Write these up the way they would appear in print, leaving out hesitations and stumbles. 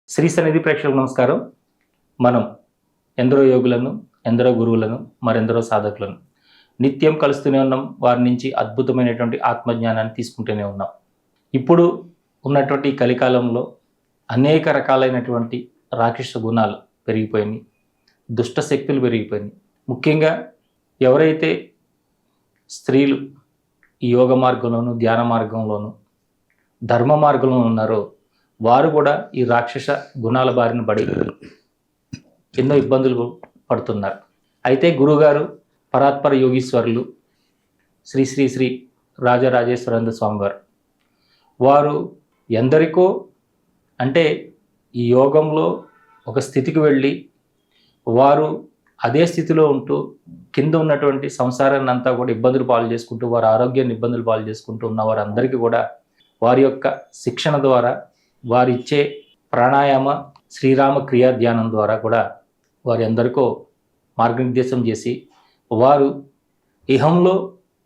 శ్రీ సన్నిధి ప్రేక్షకులకు నమస్కారం. మనం ఎందరో యోగులను, ఎందరో గురువులను, మరెందరో సాధకులను నిత్యం కలుస్తూనే ఉన్నాం. వారి నుంచి అద్భుతమైనటువంటి ఆత్మజ్ఞానాన్ని తీసుకుంటూనే ఉన్నాం. ఇప్పుడు ఉన్నటువంటి కలికాలంలో అనేక రకాలైనటువంటి రాక్షస గుణాలు పెరిగిపోయినాయి, దుష్ట శక్తులు పెరిగిపోయినాయి. ముఖ్యంగా ఎవరైతే స్త్రీలు ఈ యోగ మార్గంలోను, ధ్యాన మార్గంలోను, ధర్మ మార్గంలో ఉన్నారో వారు కూడా ఈ రాక్షస గుణాల బారిన పడి ఎన్నో ఇబ్బందులు పడుతున్నారు. అయితే గురువుగారు పరాత్పర యోగీశ్వరులు శ్రీ శ్రీ శ్రీ రాజరాజేశ్వరానంద స్వామివారు వారు ఎందరికో అంటే ఈ యోగంలో ఒక స్థితికి వెళ్ళి వారు అదే స్థితిలో ఉంటూ కింద ఉన్నటువంటి సంసారాన్ని అంతా కూడా ఇబ్బందులు పాలు చేసుకుంటూ వారి ఆరోగ్యాన్ని ఇబ్బందులు పాలు చేసుకుంటూ ఉన్న వారందరికీ కూడా వారి యొక్క శిక్షణ ద్వారా, వారిచ్చే ప్రాణాయామ శ్రీరామ క్రియా ధ్యానం ద్వారా కూడా వారి అందరికో మార్గనిర్దేశం చేసి వారు ఇహంలో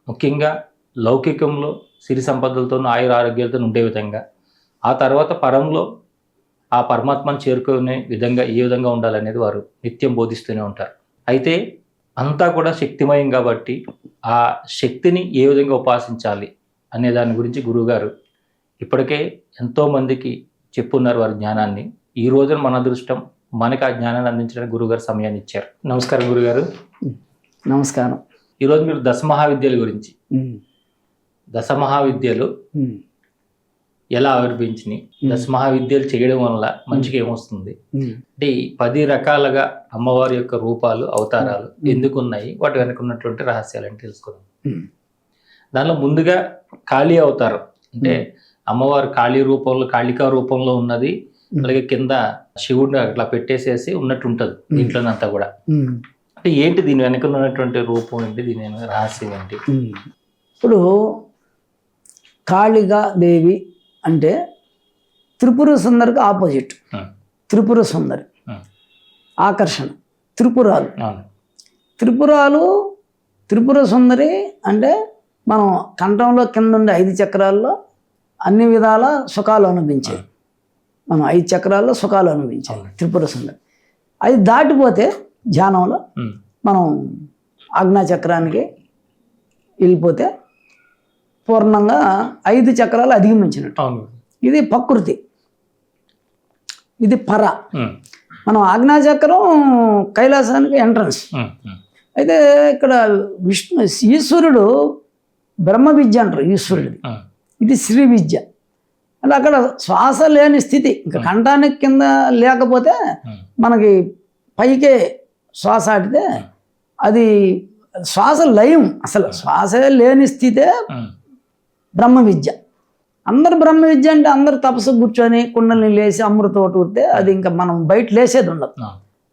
ముఖ్యంగా లౌకికంలో సిరి సంపదలతోనూ ఆయుర ఆరోగ్యాలతో ఉండే విధంగా, ఆ తర్వాత పరంలో ఆ పరమాత్మను చేరుకునే విధంగా ఏ విధంగా ఉండాలనేది వారు నిత్యం బోధిస్తూనే ఉంటారు. అయితే అంతా కూడా శక్తిమయం కాబట్టి ఆ శక్తిని ఏ విధంగా ఉపాసించాలి అనే దాని గురించి గురువుగారు ఇప్పటికే ఎంతోమందికి చెప్పున్నారు వారి జ్ఞానాన్ని. ఈ రోజున మన అదృష్టం మనకి ఆ జ్ఞానాన్ని అందించడానికి గురువుగారు సమయాన్ని ఇచ్చారు. నమస్కారం గురుగారు. నమస్కారం. ఈరోజు మీరు దశమహావిద్యల గురించి, దశమహావిద్యలు ఎలా ఆవిర్భించినాయి, దశమహావిద్యలు చేయడం వల్ల మంచిగా ఏమొస్తుంది, అంటే ఈ 10 రకాలుగా అమ్మవారి యొక్క రూపాలు, అవతారాలు ఎందుకు ఉన్నాయి, వాటి వెనక ఉన్నటువంటి రహస్యాలని తెలుసుకుందాం. దానిలో ముందుగా కాళీ అవతారం, అంటే అమ్మవారు కాళీ రూపంలో, కాళికా రూపంలో ఉన్నది, అలాగే కింద శివుడిని అట్లా పెట్టేసేసి ఉన్నట్టు ఉంటుంది దీంట్లోనంతా కూడా. అంటే ఏంటి దీని వెనక ఉన్నటువంటి రూపం ఏంటి, దీని రహస్యం ఏంటి? ఇప్పుడు కాళికా దేవి అంటే త్రిపుర సుందరికి ఆపోజిట్. త్రిపుర సుందరి ఆకర్షణ, త్రిపురాలు. త్రిపుర సుందరి అంటే మనం కంఠంలో కింద ఉండే 5 చక్రాల్లో అన్ని విధాల సుఖాలు అనుభవించాయి. మనం 5 చక్రాల్లో సుఖాలు అనుభవించాలి త్రిపుర సుందరి. అది దాటిపోతే ధ్యానంలో మనం ఆజ్ఞా చక్రానికి వెళ్ళిపోతే పూర్ణంగా 5 చక్రాలు అధిగమించినట్టు. ఇది ప్రకృతి, ఇది పర. మనం ఆజ్ఞా చక్రం కైలాసానికి ఎంట్రన్స్. అయితే ఇక్కడ ఈశ్వరుడు బ్రహ్మ విద్య అంటారు ఈశ్వరుడిది, ఇది శ్రీ విద్య. అంటే అక్కడ శ్వాస లేని స్థితి, ఇంకా కంఠానికి కింద లేకపోతే మనకి పైకే శ్వాస ఆడితే అది శ్వాస లయం, అసలు శ్వాసే లేని స్థితే బ్రహ్మ విద్య. అందరు బ్రహ్మ విద్య అంటే అందరు తపస్సు కూర్చొని కుండల్ని లేసి అమృతోటి ఊరితే అది ఇంకా మనం బయట లేసేది ఉండదు,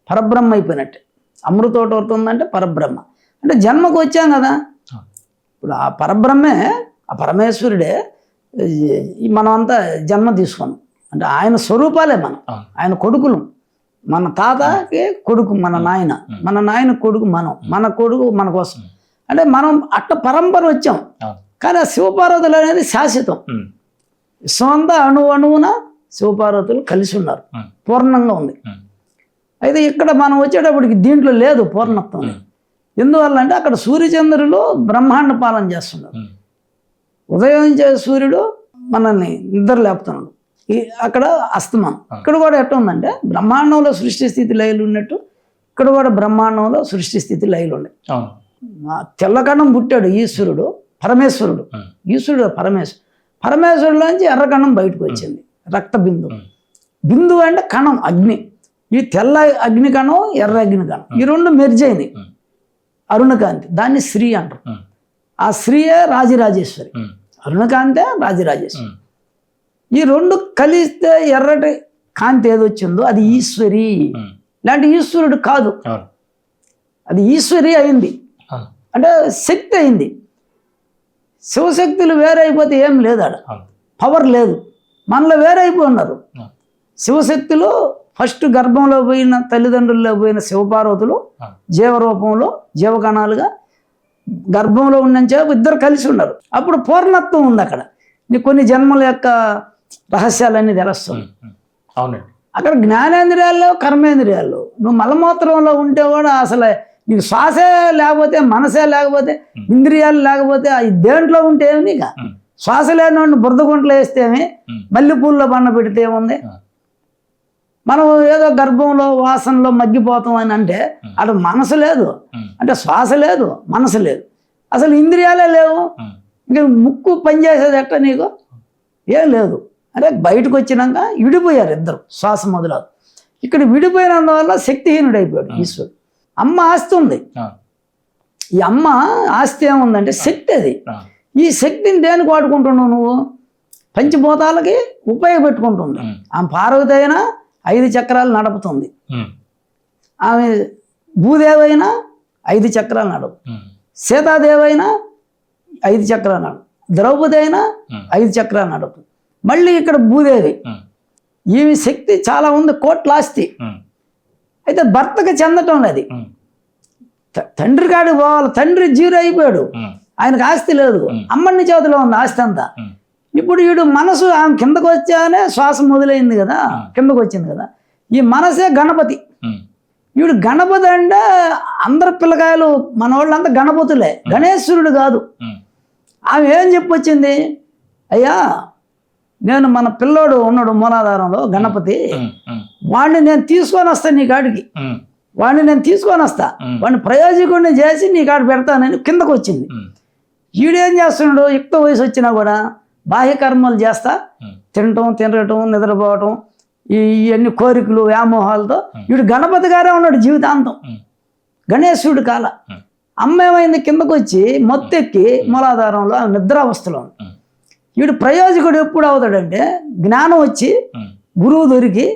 పరబ్రహ్మ అయిపోయినట్టే. అమృతోటి ఊరుతుందంటే పరబ్రహ్మ. అంటే జన్మకు వచ్చాం కదా, ఇప్పుడు ఆ పరబ్రహ్మే, ఆ పరమేశ్వరుడే మనం అంతా జన్మ తీసుకున్నాం. అంటే ఆయన స్వరూపాలే మనం, ఆయన కొడుకులు. మన తాతకి కొడుకు మన నాయన, మన నాయన కొడుకు మనం, మన కొడుకు మన కోసం. అంటే మనం అట్ట పరంపర వచ్చాం. కానీ ఆ శివపార్వతులు అనేది శాశ్వతం. విశ్వంతా అణువున శివపార్వతులు కలిసి ఉన్నారు, పూర్ణంగా ఉంది. అయితే ఇక్కడ మనం వచ్చేటప్పటికి దీంట్లో లేదు పూర్ణత్వం. ఎందువల్ల అంటే అక్కడ సూర్యచంద్రులు బ్రహ్మాండ పాలన చేస్తున్నారు. ఉదయించే సూర్యుడు మనల్ని నిద్ర లేపుతున్నాడు, అక్కడ అస్తమానం. ఇక్కడ కూడా ఎట్లా ఉందంటే బ్రహ్మాండంలో సృష్టి స్థితి లయలు ఉన్నట్టు ఇక్కడ కూడా బ్రహ్మాండంలో సృష్టి స్థితి లయలు ఉన్నాయి. తెల్లకణం పుట్టాడు ఈశ్వరుడు, పరమేశ్వరుడు. ఈశ్వరుడు పరమేశ్వరులోంచి ఎర్రకణం బయటకు వచ్చింది, రక్త బిందువు. బిందువు అంటే కణం, అగ్ని. ఈ తెల్ల అగ్ని కణం, ఎర్ర అగ్ని కణం, ఈ రెండు మెర్జ్ అయినాయి, అరుణకాంతి. దాన్ని శ్రీ అంటారు. ఆ శ్రీయే రాజరాజేశ్వరి, అరుణకాంతే రాజరాజేశ్వరి. ఈ రెండు కలిస్తే ఎర్రటి కాంతి ఏదొచ్చిందో అది ఈశ్వరి. ఇలాంటి ఈశ్వరుడు కాదు, అది ఈశ్వరి అయింది, అంటే శక్తి అయింది. శివశక్తులు వేరైపోతే ఏం లేదు, ఆడ పవర్ లేదు. మనలో వేరైపోయి ఉన్నారు శివశక్తులు. ఫస్ట్ గర్భంలో పోయిన తల్లిదండ్రుల్లో పోయిన శివపార్వతులు జీవరూపంలో జీవకణాలుగా గర్భంలో ఉన్నంచేపు ఇద్దరు కలిసి ఉన్నారు. అప్పుడు పూర్ణత్వం ఉంది అక్కడ. నీకు కొన్ని జన్మల యొక్క రహస్యాలన్నీ తెలుస్తుంది. అవునండి. అక్కడ జ్ఞానేంద్రియాల్లో కర్మేంద్రియాల్లో నువ్వు మలమూత్రంలో ఉంటే కూడా అసలు నీకు శ్వాసే లేకపోతే మనసే లేకపోతే ఇంద్రియాలు లేకపోతే అవి దేంట్లో ఉంటే ఏమి ఇక శ్వాస లేని బురద గుంటలు వేస్తేమి మల్లెపూల్లో బండ పెడితే ఏముంది మనం ఏదో గర్భంలో వాసనలో మగ్గిపోతాం అని అంటే అటు మనసు లేదు అంటే శ్వాస లేదు మనసు లేదు అసలు ఇంద్రియాలే లేవు ఇంకా ముక్కు పనిచేసేది ఎట్ట నీకు ఏం లేదు అంటే బయటకు వచ్చినాక విడిపోయారు ఇద్దరు శ్వాస మొదలవు ఇక్కడ విడిపోయినందువల్ల శక్తిహీనుడైపోయాడు ఈశ్వరుడు అమ్మ ఆస్తి ఉంది ఈ అమ్మ ఆస్తి ఏముందంటే శక్తి అది ఈ శక్తిని దేనికి వాడుకుంటున్నావు నువ్వు పంచభూతాలకి ఉపయోగపెట్టుకుంటుంది ఆమె పార్వతి అయినా 5 చక్రాలు నడుపుతుంది ఆమె భూదేవైనా 5 చక్రాలు నడుపు సీతాదేవైనా 5 చక్రాలు నడుపు ద్రౌపది అయినా 5 చక్రాలు నడుపు మళ్ళీ ఇక్కడ భూదేవి ఈమె శక్తి చాలా ఉంది కోట్ల ఆస్తి అయితే భర్తకి చెందటం లేదు తండ్రి కాడికి పోవాలి తండ్రి జీరో అయిపోయాడు ఆయనకు ఆస్తి లేదు అమ్మని చేతిలో ఉంది ఆస్తి అంతా ఇప్పుడు వీడు మనసు ఆమె కిందకు వచ్చానే శ్వాస మొదలైంది కదా కిందకు వచ్చింది కదా ఈ మనసే గణపతి వీడు గణపతి అంటే అందరు పిల్లకాయలు మన వాళ్ళంతా గణపతులే గణేశ్వరుడు కాదు ఆమె ఏం చెప్పొచ్చింది అయ్యా నేను మన పిల్లోడు ఉన్నాడు మూలాధారంలో గణపతి వాడిని నేను తీసుకొని వస్తా నీ కాడికి వాడిని నేను తీసుకొని వస్తా వాడిని ప్రయోజకుడిని చేసి నీ కాడ పెడతానని కిందకు వచ్చింది ఈడేం చేస్తున్నాడు యుక్త వయసు వచ్చినా కూడా బాహ్య కర్మలు చేస్తా తినటం నిద్రపోవటం ఇవన్నీ కోరికలు వ్యామోహాలతో వీడు గణపతి గారే ఉన్నాడు జీవితాంతం గణేశుడు కాల అమ్మ ఏమైంది కిందకు వచ్చి మొత్తెక్కి మూలాధారంలో నిద్రావస్థలో ఉంది వీడు ప్రయోజకుడు ఎప్పుడు అవుతాడంటే జ్ఞానం వచ్చి గురువు దొరికి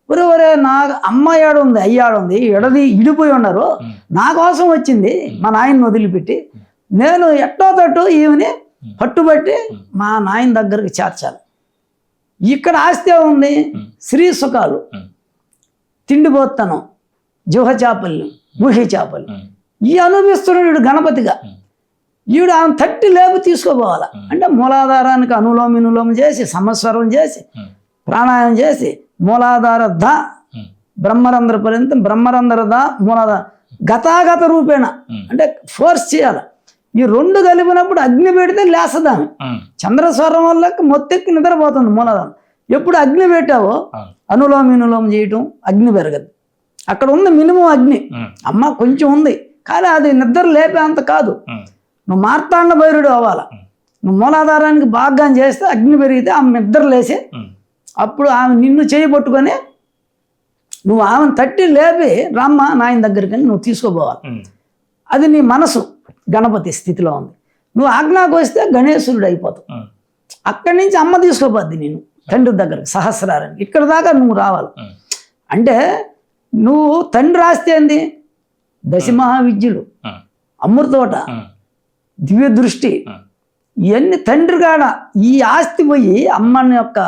ఒరే నా అమ్మ ఏడుంది అయ్యాడుంది ఇడిపోయి ఉన్నారు నా కోసం వచ్చింది మా నాయన్ని వదిలిపెట్టి నేను ఎట్టో తట్టు ఈమెని పట్టుబట్టి మా నాయన దగ్గరికి చేర్చాలి ఇక్కడ ఆస్తి ఉంది శ్రీ సుఖాలు తిండిపోతనం జుహ చేపలు గుహి చేపలు ఈ అనుభవిస్తున్నాడు గణపతిగా ఈవిడ ఆమె తట్టి లేపు తీసుకోపోవాలి అంటే మూలాధారానికి అనులోమ చేసి సంవత్సరం చేసి ప్రాణాయామం చేసి మూలాధార ద బ్రహ్మరంధ్ర పర్యంతం బ్రహ్మరంధ్ర ద మూలాధార గతాగత రూపేణ అంటే ఫోర్స్ చేయాలి ఈ రెండు కలిపినప్పుడు అగ్ని పెడితే లేసదాన్ని చంద్రస్వరం వల్ల మొత్తెక్కి నిద్రపోతుంది మూలాధారం ఎప్పుడు అగ్ని పెట్టావో అనులోమ చేయటం అగ్ని పెరగదు అక్కడ ఉంది మినిమం అగ్ని అమ్మ కొంచెం ఉంది కానీ అది నిద్ర లేపే అంత కాదు నువ్వు మార్తాండ భైరుడు అవ్వాలి నువ్వు మూలాధారానికి బాగా చేస్తే అగ్ని పెరిగితే ఆమె నిద్ర లేసి అప్పుడు ఆమె నిన్ను చేయబట్టుకొని నువ్వు ఆమెను తట్టి లేపి రామ్మ నాయన దగ్గరికి నువ్వు తీసుకోపోవాలి అది నీ మనసు గణపతి స్థితిలో ఉంది నువ్వు ఆజ్ఞాకు వస్తే గణేశుడు అయిపోతావు అక్కడి నుంచి అమ్మ తీసుకోపోద్ది నేను తండ్రి దగ్గరికి సహస్రారానికి ఇక్కడ దాకా నువ్వు రావాలి అంటే నువ్వు తండ్రి ఆస్తి ఏంది దశమహావిద్యులు అమృతోట దివ్య దృష్టి ఇవన్నీ తండ్రి కాడ ఈ ఆస్తి పోయి అమ్మని యొక్క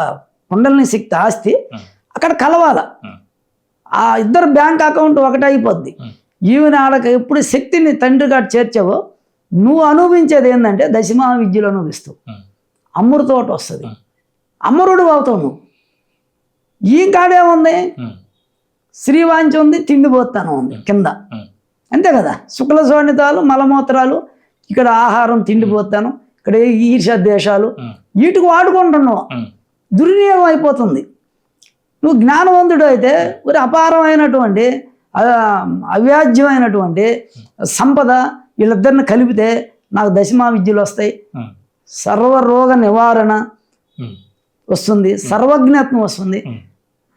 కుండలిని శక్తి ఆస్తి అక్కడ కలవాల ఆ ఇద్దరు బ్యాంక్ అకౌంట్ ఒకటే అయిపోద్ది ఈవెన్ ఆడక ఎప్పుడు శక్తిని తండ్రి కాడ చేర్చావో నువ్వు అనుభవించేది ఏంటంటే దశమహావిద్యలు అనుభవిస్తావు అమృతోట వస్తుంది అమరుడు అవుతావు నువ్వు ఈ కాడేముంది శ్రీవాంచి ఉంది తిండిపోతాను ఉంది కింద అంతే కదా శుక్ల శోణితాలు మలమూత్రాలు ఇక్కడ ఆహారం తిండిపోతాను ఇక్కడ ఈర్ష్య దేశాలు వీటికి వాడుకుంటున్నావు దుర్వినియోగం అయిపోతుంది నువ్వు జ్ఞానవంతుడు అయితే ఒక అపారమైనటువంటి అవ్యాజ్యమైనటువంటి సంపద వీళ్ళిద్దరిని కలిపితే నాకు దశమహావిద్యలు వస్తాయి సర్వరోగ నివారణ వస్తుంది సర్వజ్ఞత్వం వస్తుంది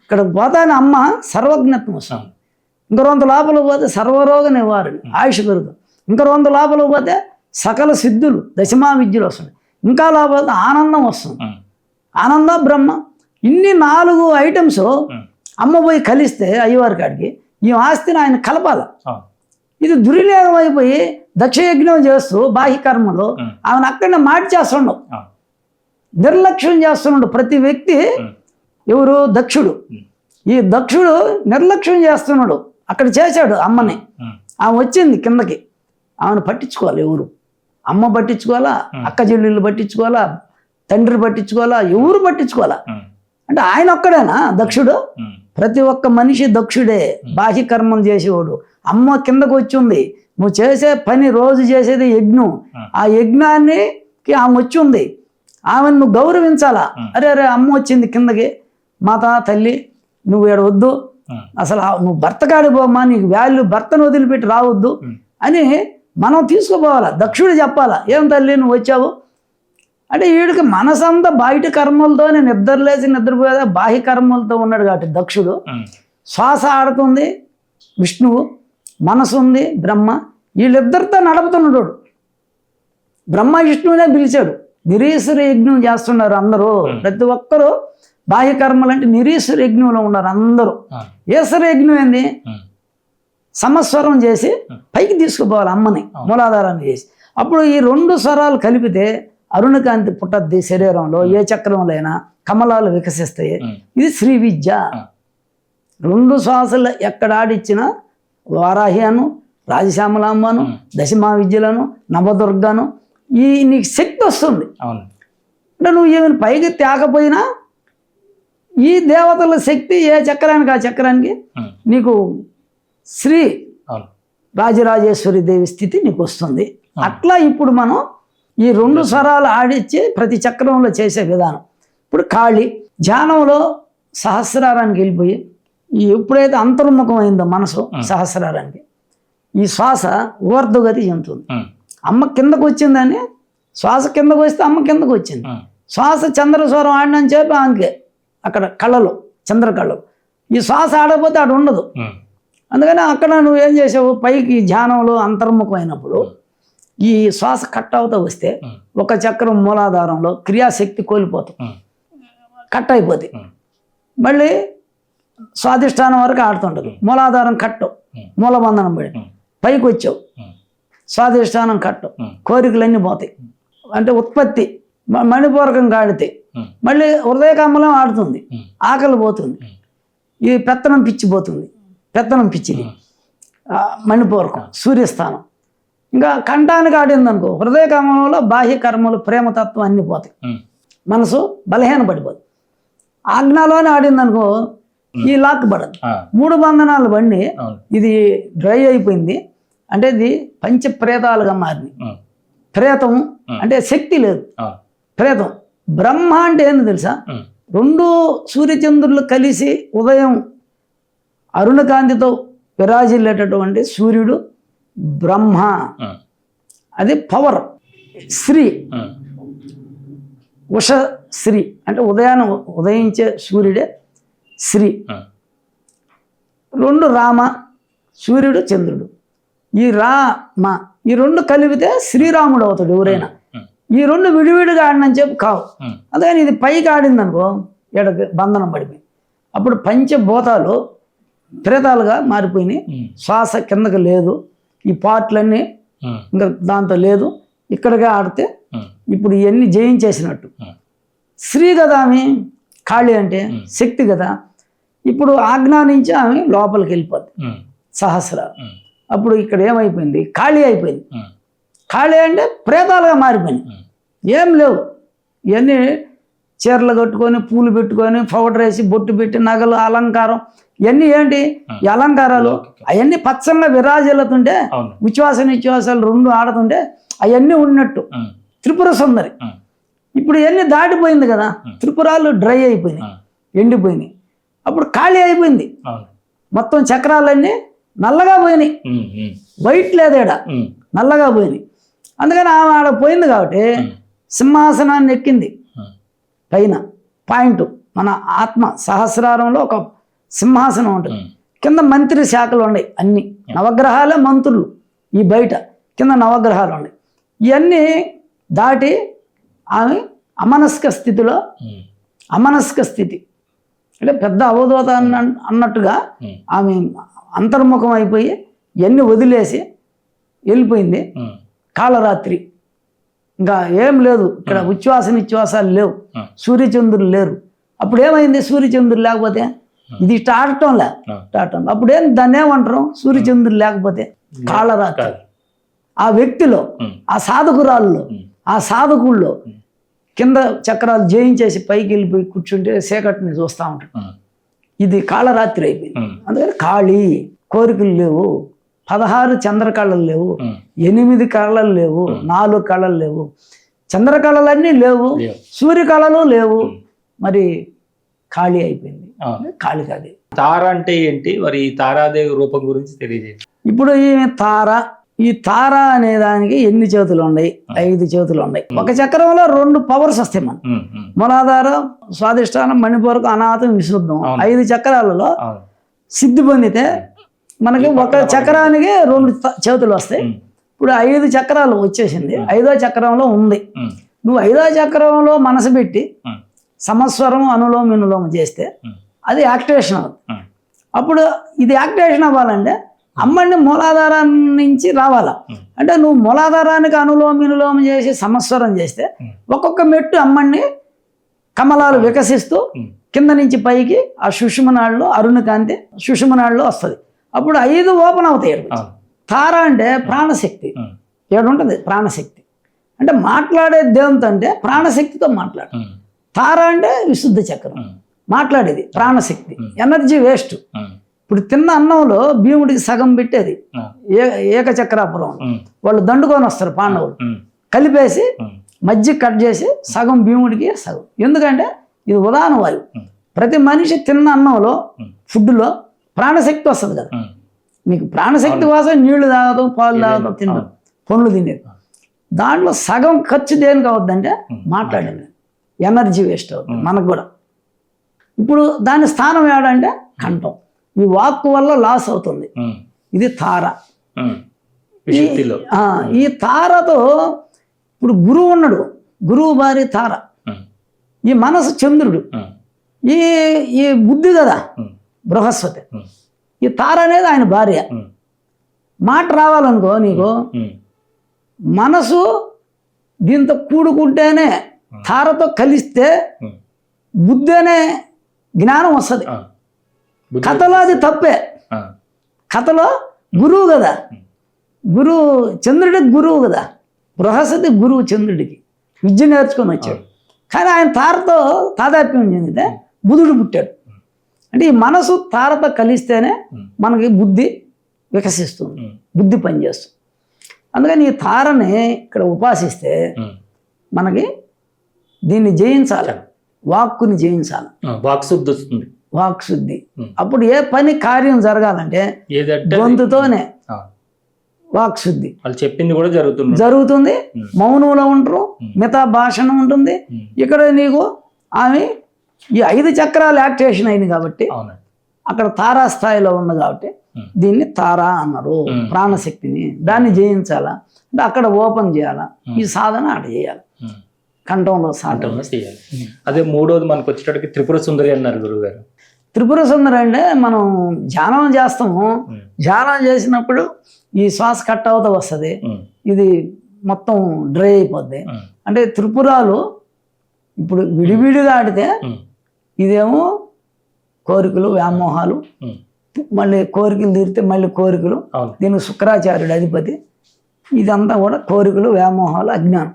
ఇక్కడ పోతానే అమ్మ సర్వజ్ఞత్వం వస్తుంది ఇంకా 2 లోపల పోతే సర్వరోగ నివారణ ఆయుష్ పెరుగుతుంది ఇంకా 2 లోపల పోతే సకల సిద్ధులు దశమహావిద్యలు వస్తున్నాయి ఇంకా లోపల ఆనందం వస్తుంది ఆనంద బ్రహ్మ ఇన్ని 4 ఐటమ్స్ అమ్మ పోయి కలిస్తే అయ్యవారి కాడికి ఈ ఆస్తిని ఆయన కలపాల ఇది దుర్వినియోగం అయిపోయి దక్షయజ్ఞం చేస్తూ బాహ్య కర్మలో ఆమెను అక్కడనే మార్చేస్తుండవు నిర్లక్ష్యం చేస్తున్నాడు ప్రతి వ్యక్తి ఎవరు దక్షుడు ఈ దక్షుడు నిర్లక్ష్యం చేస్తున్నాడు అక్కడ చేశాడు అమ్మని ఆమె వచ్చింది కిందకి ఆమెను పట్టించుకోవాలి ఎవరు అమ్మ పట్టించుకోవాలా అక్క చెల్లెళ్ళు పట్టించుకోవాలా తండ్రి పట్టించుకోవాలా ఎవరు పట్టించుకోవాలా అంటే ఆయన ఒక్కడేనా దక్షుడు? ఉమ్, ప్రతి ఒక్క మనిషి దక్షుడే, బాహ్య కర్మలు చేసేవాడు. అమ్మ కిందకు వచ్చింది, నువ్వు చేసే పని రోజు చేసేది యజ్ఞం, ఆ యజ్ఞానికి ఆమె వచ్చి ఉంది, ఆమెను నువ్వు గౌరవించాలా. అరే అరే అమ్మ వచ్చింది కిందకి, మాత తల్లి నువ్వు ఇక్కడ వద్దు, అసలు నువ్వు భర్త కాడిపోమ్మా, నీకు వాల్యూ, భర్తను వదిలిపెట్టి రావద్దు అని మనం తీసుకుపోవాలా. దక్షుడు చెప్పాలా, ఏం తల్లి నువ్వు వచ్చావు అంటే. వీడికి మనసంతా బయట కర్మలతోనే నిద్రలేసి నిద్రపోయేదా బాహ్య కర్మలతో ఉన్నాడు కాబట్టి దక్షుడు. శ్వాస ఆడుతుంది విష్ణువు, మనసు ఉంది బ్రహ్మ, వీళ్ళిద్దరితో నడుపుతున్నాడు. బ్రహ్మ విష్ణువునే పిలిచాడు. నిరీశ్వర యజ్ఞం చేస్తున్నారు అందరూ, ప్రతి ఒక్కరూ. బాహ్య కర్మలు అంటే నిరీశ్వర యజ్ఞంలో ఉన్నారు అందరూ. ఈశ్వర యజ్ఞం ఏంది? సమస్వరం చేసి పైకి తీసుకుపోవాలి అమ్మని, మూలాధారాన్ని చేసి. అప్పుడు ఈ రెండు స్వరాలు కలిపితే అరుణకాంతి పుట్టద్ది శరీరంలో, ఏ చక్రంలో అయినా కమలాలు వికసిస్తాయి. ఇది శ్రీ విద్య. రెండు శ్వాసలు ఎక్కడ ఆడిచ్చినా వారాహ్యాను, రాజశ్యామలాంబను, దశమా విద్యలను, నవదుర్గను, నీకు శక్తి వస్తుంది. అంటే నువ్వు ఏమైనా పైకి తేకపోయినా ఈ దేవతల శక్తి ఏ చక్రానికి ఆ చక్రానికి నీకు శ్రీ రాజరాజేశ్వరి దేవి స్థితి నీకు వస్తుంది. అట్లా ఇప్పుడు మనం ఈ రెండు స్వరాలు ఆడిచ్చి ప్రతి చక్రంలో చేసే విధానం. ఇప్పుడు కాళి ధ్యానంలో సహస్రారానికి వెళ్ళిపోయి, ఎప్పుడైతే అంతర్ముఖం అయిందో మనసు సహస్రారానికి, ఈ శ్వాస ఊర్ధ్వగతి చెందుతుంది. అమ్మ కిందకు వచ్చిందని, శ్వాస కిందకు వస్తే అమ్మ కిందకు వచ్చింది. శ్వాస చంద్రస్వరం ఆడినని చెప్పి ఆమెకి అక్కడ కళ్ళలో, చంద్ర కళ్ళలో. ఈ శ్వాస ఆడకపోతే ఆడ ఉండదు. అందుకని అక్కడ నువ్వు ఏం చేసావు, పైకి ధ్యానంలో అంతర్ముఖం అయినప్పుడు ఈ శ్వాస కట్ అవుతా వస్తే ఒక చక్రం మూలాధారంలో క్రియాశక్తి కోల్పోతాం, కట్ అయిపోతుంది. మళ్ళీ స్వాధిష్టానం వరకు ఆడుతుంటుంది. మూలాధారం కట్టు, మూలబంధనం పడి పైకి వచ్చావు, స్వాధిష్టానం కట్టు, కోరికలన్నీ పోతాయి. అంటే ఉత్పత్తి మణిపూరకంగా ఆడితే మళ్ళీ హృదయకమలం ఆడుతుంది, ఆకలి పోతుంది, ఈ పెత్తనం పిచ్చి పోతుంది. పెత్తనం పిచ్చిది మణిపూరకం, సూర్యస్థానం. ఇంకా కంఠానికి ఆడింది అనుకో, హృదయ కమలంలో బాహ్య కర్మలు, ప్రేమతత్వం అన్ని పోతాయి, మనసు బలహీన పడిపోతుంది. ఆజ్ఞలోనే ఆడింది అనుకో, ఈ లాక్ పడదు. మూడు బంధనాలు బండి ఇది డ్రై అయిపోయింది అంటే ఇది పంచ ప్రేతాలుగా మారింది. ప్రేతం అంటే శక్తి లేదు, ప్రేతం. బ్రహ్మ అంటే ఏంది తెలుసా? రెండు సూర్యచంద్రులు కలిసి ఉదయం అరుణకాంతితో విరాజిల్లేటటువంటి సూర్యుడు బ్రహ్మ, అది పవర్. శ్రీ ఉష శ్రీ అంటే ఉదయాన్ని ఉదయించే సూర్యుడే శ్రీ. రెండు రామ, సూర్యుడు చంద్రుడు. ఈ రామ ఈ రెండు కలిపితే శ్రీరాముడు అవుతాడు ఎవరైనా. ఈ రెండు విడివిడిగా ఆడినని చెప్పి కావు. అందుకని ఇది పైకి ఆడింది అనుకో, ఎడకి బంధనం పడిపోయింది. అప్పుడు పంచభూతాలు ప్రేతాలుగా మారిపోయినాయి. శ్వాస కిందకి లేదు, ఈ పాటలన్నీ ఇంకా దాంతో లేదు. ఇక్కడికే ఆడితే ఇప్పుడు ఇవన్నీ జయించేసినట్టు. శ్రీ కదా ఆమె, ఖాళీ అంటే శక్తి కదా. ఇప్పుడు ఆజ్ఞా నుంచి ఆమె లోపలికి వెళ్ళిపోద్ది సహస్రాలు. అప్పుడు ఇక్కడ ఏమైపోయింది, ఖాళీ అయిపోయింది. ఖాళీ అంటే ప్రేతాలుగా మారిపోయింది, ఏం లేవు. ఇవన్నీ చీరలు కట్టుకొని, పూలు పెట్టుకొని, పౌడర్ వేసి, బొట్టు పెట్టి, నగలు, అలంకారం, ఇవన్నీ ఏంటి ఈ అలంకారాలు. అవన్నీ పచ్చంగా విరాజిల్లుతుంటే, ఉచ్ఛ్వాస నిశ్వాసాలు రెండు ఆడుతుంటే అవన్నీ ఉన్నట్టు త్రిపుర సుందరి. ఇప్పుడు ఇవన్నీ దాటిపోయింది కదా, త్రిపురాలు డ్రై అయిపోయినాయి, ఎండిపోయినాయి. అప్పుడు ఖాళీ అయిపోయింది, మొత్తం చక్రాలన్నీ నల్లగా పోయినాయి, వైట్ లేదేడ, నల్లగా పోయినాయి. అందుకని ఆమె ఆడ పోయింది కాబట్టి సింహాసనాన్ని ఎక్కింది. పైన పాయింట్ మన ఆత్మ సహస్రారంలో ఒక సింహాసనం ఉంటుంది, కింద మంత్రి శాఖలు ఉన్నాయి, అన్ని నవగ్రహాలే మంత్రులు. ఈ బయట కింద నవగ్రహాలు ఉన్నాయి. ఇవన్నీ దాటి ఆమె అమనస్క స్థితిలో, అమనస్క స్థితి అంటే పెద్ద అవధూత అన్నట్టుగా ఆమె అంతర్ముఖం అయిపోయి ఇవన్నీ వదిలేసి వెళ్ళిపోయింది. కాళరాత్రి ఇంకా ఏం లేదు, ఇక్కడ ఉచ్ఛ్వాస నిశ్వాసాలు లేవు, సూర్యచంద్రులు లేరు. అప్పుడు ఏమైంది, సూర్యచంద్రులు లేకపోతే ఇది ఇట్లా ఆడటంలే, ఆడటం. అప్పుడేం దాన్ని ఏమంటారు, సూర్యచంద్రులు లేకపోతే కాళరాత్రి. ఆ వ్యక్తిలో, ఆ సాధకురాల్లో, ఆ సాధకుల్లో కింద చక్రాలు జయించేసి పైకి వెళ్ళిపోయి కూర్చుంటే చీకటిని చూస్తూ ఉంటాడు. ఇది కాళరాత్రి అయిపోయింది. అందుకని ఖాళీ, కోరికలు లేవు, 16 చంద్రకళలు లేవు, 8 కళలు లేవు, 4 కళలు లేవు, చంద్రకళలన్నీ లేవు, సూర్యకళలు లేవు, మరి ఖాళీ అయిపోయింది. ఖాళీ కాదు. తార అంటే ఏంటి మరి? ఈ తారాదేవి రూపం గురించి తెలియజేయండి. ఇప్పుడు ఈమె తార, ఈ తార అనే దానికి ఎన్ని చేతులు ఉన్నాయి? 5 చేతులు ఉన్నాయి. ఒక చక్రంలో 2 పవర్స్ వస్తాయి. మనం మూలాధారం, స్వాధిష్టానం, మణిపూరకం, అనాథం, విశుద్ధం 5 చక్రాలలో సిద్ధి పొందితే మనకి ఒక చక్రానికి 2 చేతులు వస్తాయి. ఇప్పుడు 5 చక్రాలు వచ్చేసింది. 5వ చక్రంలో ఉంది. నువ్వు 5వ చక్రంలో మనసు పెట్టి సమస్వరం అనులోమ వినులోమ చేస్తే అది యాక్టివేషన్ అవుతుంది. అప్పుడు ఇది యాక్టివేషన్ అవ్వాలంటే అమ్మని మూలాధారం నుంచి రావాలా. అంటే నువ్వు మూలాధారానికి అనులోమ వినులోమ చేసి సమస్వరం చేస్తే ఒక్కొక్క మెట్టు అమ్మని కమలాలు వికసిస్తూ కింద నుంచి పైకి ఆ సుషుమనాళ్ళు, అరుణకాంతి సుషుమనాళ్ళు వస్తుంది. అప్పుడు 5 ఓపెన్ అవుతాయి. తార అంటే ప్రాణశక్తి. ఏడుంటుంది ప్రాణశక్తి. అంటే మాట్లాడే దేవునితో అంటే ప్రాణశక్తితో మాట్లాడు. తార అంటే విశుద్ధ చక్రం, మాట్లాడేది ప్రాణశక్తి. Energy waste. ఇప్పుడు తిన్న అన్నంలో భీముడికి సగం పెట్టేది ఏకచక్రాపురం వాళ్ళు దండుకొని వస్తారు పాండవులు, కలిపేసి మజ్జిగ కట్ చేసి సగం భీముడికి సగం. ఎందుకంటే ఇది ఉదాహరణ వాయువు. ప్రతి మనిషి తిన్న అన్నంలో ఫుడ్లో ప్రాణశక్తి వస్తుంది కదా. నీకు ప్రాణశక్తి కోసం నీళ్లు తాగడం, పాలు తాగడం, తినడం, పండ్లు తినేది. దాంట్లో సగం ఖర్చు దేనికి అవుద్దంటే మాట్లాడేది. ఎనర్జీ వేస్ట్ అవుతుంది మనకు కూడా. ఇప్పుడు దాని స్థానం ఏడంటే కంఠం. ఈ వాక్కు వల్ల లాస్ అవుతుంది. ఇది తార. ఈ తారతో ఇప్పుడు గురువు ఉన్నాడు, గురువు భార్య తార. ఈ మనసు చంద్రుడు, ఈ బుద్ధి కదా బృహస్పతి. ఈ తార అనేది ఆయన భార్య. మాట రావాలనుకో నీకు, మనసు దీంతో కూడుకుంటేనే, తారతో కలిస్తే బుద్ధి అనే జ్ఞానం వస్తుంది. కథలో అది తప్పే. కథలో గురువు కదా, గురువు చంద్రుడికి గురువు కదా, బృహస్పతి గురువు చంద్రుడికి విద్య నేర్చుకొని వచ్చాడు. కానీ ఆయన తారతో తాదాత్మ్యం చెందితే బుధుడు పుట్టాడు. అంటే ఈ మనసు తారతో కలిస్తేనే మనకి బుద్ధి వికసిస్తుంది, బుద్ధి పనిచేస్తుంది. అందుకని ఈ తారని ఇక్కడ ఉపాసిస్తే మనకి దీన్ని జయించాలి, వాక్కుని జయించాలి. వాక్శుద్ధి వస్తుంది. వాక్శుద్ధి. అప్పుడు ఏ పని కార్యం జరగాలంటే గొంతుతోనే వాక్శుద్ధి. వాళ్ళు చెప్పింది కూడా జరుగుతుంది. మౌనంలో ఉంటారు, మిగతా భాషణ ఉంటుంది. ఇక్కడ నీకు ఆమె ఈ 5 చక్రాలు యాక్టివేషన్ అయింది కాబట్టి అక్కడ తారా స్థాయిలో ఉంది కాబట్టి దీన్ని తారా అన్నారు. ప్రాణశక్తిని దాన్ని జయించాలా అంటే అక్కడ ఓపెన్ చేయాలా. ఈ సాధన అక్కడ చేయాలి, కంఠంలో సాధన చేయాలి. అదే మూడోది మనకు వచ్చేటప్పటికి త్రిపుర సుందరి అన్నారు గురువుగారు. త్రిపుర సుందరి అంటే మనం ధ్యానం చేస్తాము. ధ్యానం చేసినప్పుడు ఈ శ్వాస కట్ అవుతా వస్తుంది, ఇది మొత్తం డ్రై అయిపోద్ది. అంటే త్రిపురాలు ఇప్పుడు విడివిడిగా ఆడితే ఇదేమో కోరికలు, వ్యామోహాలు, మళ్ళీ కోరికలు తీరితే మళ్ళీ కోరికలు. దీనికి శుక్రాచార్యుడు అధిపతి. ఇదంతా కూడా కోరికలు, వ్యామోహాలు, అజ్ఞానం.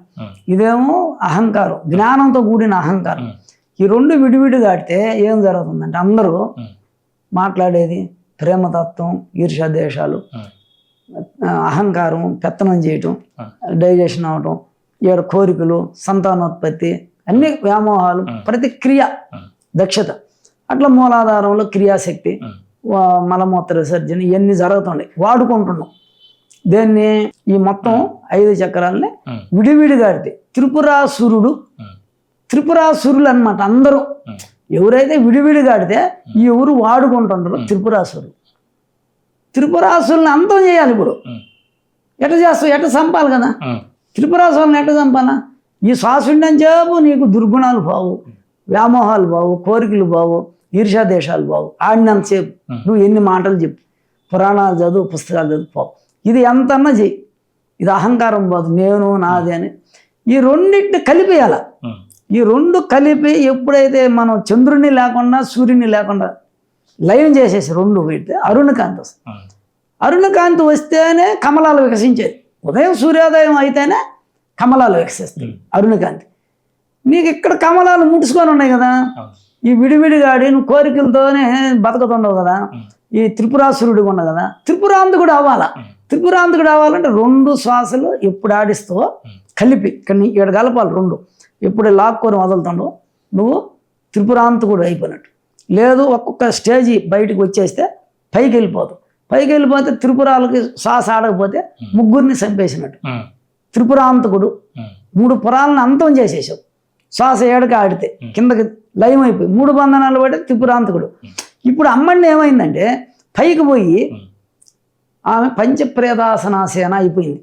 ఇదేమో అహంకారం, జ్ఞానంతో కూడిన అహంకారం. ఈ 2 విడివిడిగా ఆడితే ఏం జరుగుతుందంటే అందరూ మాట్లాడేది ప్రేమతత్వం, ఈర్ష్యాద్వేషాలు, అహంకారం, పెత్తనం చేయటం, డైజెషన్ అవటం, ఏడు కోరికలు, సంతానోత్పత్తి, అన్ని వ్యామోహాలు, ప్రతి క్రియ దక్షత. అట్లా మూలాధారంలో క్రియాశక్తి, మలమూత్ర విసర్జన ఇవన్నీ జరుగుతుండే వాడుకుంటున్నాం. దేన్ని ఈ మొత్తం 5 చక్రాలని విడివిడిగా ఆడితే త్రిపురాసురులు అన్నమాట. అందరూ ఎవరైతే విడివిడిగా ఆడితే ఈ ఊరు వాడుకుంటుంటారో త్రిపురాసురులు. త్రిపురాసురుల్ని అంతం చేయాలి. ఇప్పుడు ఎట్ట చేస్తావు? ఎట్ట చంపాలి కదా. త్రిపురాసురులను ఎట్ట చంపాలా? ఈ శ్వాసుండని చెప్పు నీకు దుర్గుణాలు బావు, వ్యామోహాలు బావు, కోరికలు బావు, ఈర్ష్యాదేశాలు బావు. ఆడినంతసేపు నువ్వు ఎన్ని మాటలు చెప్పు, పురాణాలు చదువు, పుస్తకాలు చదువు, పోవు. ఇది ఎంతన్నా చెయ్యి. ఇది అహంకారం పోదు, నేను నాది అని. ఈ రెండింటిని కలిపేయాల. ఈ 2 కలిపి ఎప్పుడైతే మనం చంద్రుని లేకుండా సూర్యుని లేకుండా లయం చేసేసి 2 పెడితే అరుణకాంతి వస్తుంది. అరుణకాంతి వస్తేనే కమలాలు వికసించేది. ఉదయం సూర్యోదయం అయితేనే కమలాలు వికసిస్తాయి. అరుణకాంతి నీకు ఇక్కడ కమలాలు ముడుచుకొని ఉన్నాయి కదా, అవును. ఈ విడివిడిగాడి నువ్వు కోరికలతోనే బతుకుతుండవు కదా, ఈ త్రిపురాసురుడు ఉన్న కదా, త్రిపురాంతకుడు అవ్వాలా. త్రిపురాంతకుడు అవ్వాలంటే 2 శ్వాసలు ఎప్పుడు ఆడిస్తూ కలిపి ఇక్కడ కలపాలి 2. ఎప్పుడు లాక్కొని వదులుతుండో నువ్వు త్రిపురాంతకుడు అయిపోయినట్టు. లేదు ఒక్కొక్క స్టేజీ బయటకు వచ్చేస్తే పైకి వెళ్ళిపోతావు. పైకి వెళ్ళిపోతే త్రిపురాలకి శ్వాస ఆడకపోతే ముగ్గురిని చంపేసినట్టు. త్రిపురాంతకుడు 3 పురాలను అంతం చేసేసావు. శ్వాస ఏడకి ఆడితే కిందకి లయం అయిపోయి 3 బంధనాలు పడితే త్రిపురాంతకుడు. ఇప్పుడు అమ్మడిని ఏమైందంటే పైకి పోయి ఆమె పంచప్రేదాసనాసేన అయిపోయింది.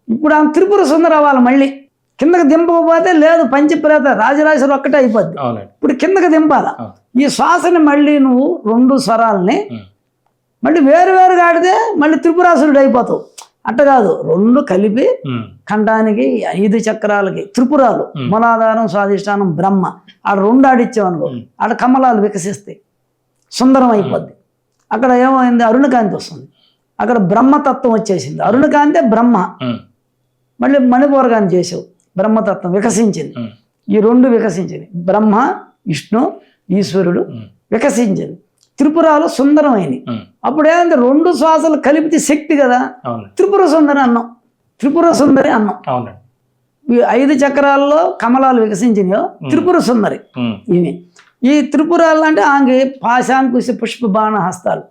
ఇప్పుడు ఆమె త్రిపుర సుందర అవ్వాలి. మళ్ళీ కిందకి దింపకపోతే లేదు పంచప్రేత రాజరాజేశ్వరి ఒక్కటే అయిపోద్ది. ఇప్పుడు కిందకి దింపాల. ఈ శ్వాసని మళ్ళీ నువ్వు 2 స్వరాలని మళ్ళీ వేరువేరుగా ఆడితే మళ్ళీ త్రిపురాసురుడు అయిపోతావు. అట్ట కాదు, 2 కలిపి కంఠానికి 5 చక్రాలకి త్రిపురాలు మూలాధారం స్వాధిష్టానం బ్రహ్మ ఆడ 2 ఆడిచ్చావనుకో ఆడ కమలాలు వికసిస్తాయి, సుందరం అయిపోద్ది. అక్కడ ఏమైంది, అరుణకాంతి వస్తుంది. అక్కడ బ్రహ్మతత్వం వచ్చేసింది. అరుణకాంతే బ్రహ్మ. మళ్ళీ మణిపూరకాన్ని చేసావు, బ్రహ్మతత్వం వికసించింది. ఈ 2 వికసించింది. బ్రహ్మ విష్ణు ఈశ్వరుడు వికసించింది. త్రిపురాలు సుందరమైనవి. అప్పుడు ఏమంటే 2 శ్వాసలు కలిపితే శక్తి కదా, త్రిపుర సుందరి అన్నం. త్రిపుర సుందరి అన్నం. ఈ 5 చక్రాల్లో కమలాలు వికసించినాయో త్రిపుర సుందరి ఇవి. ఈ త్రిపురాలు అంటే ఆమె పాశాంకుశ పుష్ప బాణ హస్తాలు,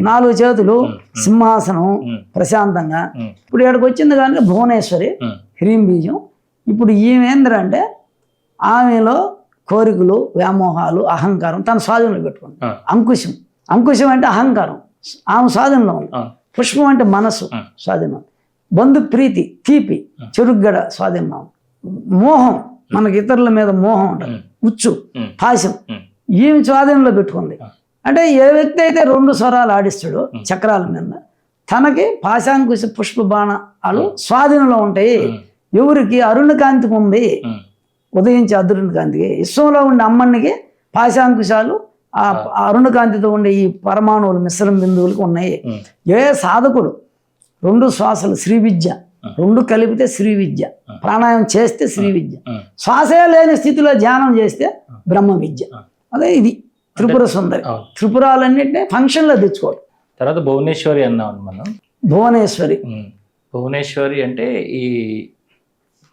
4 చేతులు, సింహాసనం, ప్రశాంతంగా. ఇప్పుడు ఇక్కడికి వచ్చింది కానీ భువనేశ్వరి, హ్రీం బీజం. ఇప్పుడు ఈమెంద్రంటే ఆమెలో కోరికలు, వ్యామోహాలు, అహంకారం తన స్వాధీనంలో పెట్టుకుంది. అంకుశం, అంకుశం అంటే అహంకారం ఆమె స్వాధీనంలో ఉంది. పుష్పం అంటే మనసు స్వాధీనం. బంధు ప్రీతి, తీపి, చెరుగ్గడ స్వాధీనం. మోహం, మనకి ఇతరుల మీద మోహం ఉంటుంది. ఉచ్చు, పాశం ఈమె స్వాధీనంలో పెట్టుకుంది. అంటే ఏ వ్యక్తి అయితే 2 స్వరాలు ఆడిస్తాడో చక్రాల మీద తనకి పాశాంకుశ పుష్ప బాణాలు స్వాధీనంలో ఉంటాయి. ఎవరికి అరుణకాంతికి ఉంది, ఉదయించే అరుణకాంతికి. విశ్వంలో ఉండే అమ్మనికి పాశాంకుశాలు ఆ అరుణకాంతితో ఉండే ఈ పరమాణువులు మిశ్రమ బిందువులకు ఉన్నాయి. ఏ సాధకుడు 2 శ్వాసలు శ్రీ విద్య, 2 కలిపితే శ్రీ విద్య, ప్రాణాయామం చేస్తే శ్రీ విద్య, శ్వాసే లేని స్థితిలో ధ్యానం చేస్తే బ్రహ్మ విద్య. అదే ఇది త్రిపుర సుందరి. త్రిపురాలన్నింటినీ ఫంక్షన్లో తెచ్చుకోవడం. తర్వాత భువనేశ్వరి అన్నాం మనం. భువనేశ్వరి, భువనేశ్వరి అంటే ఈ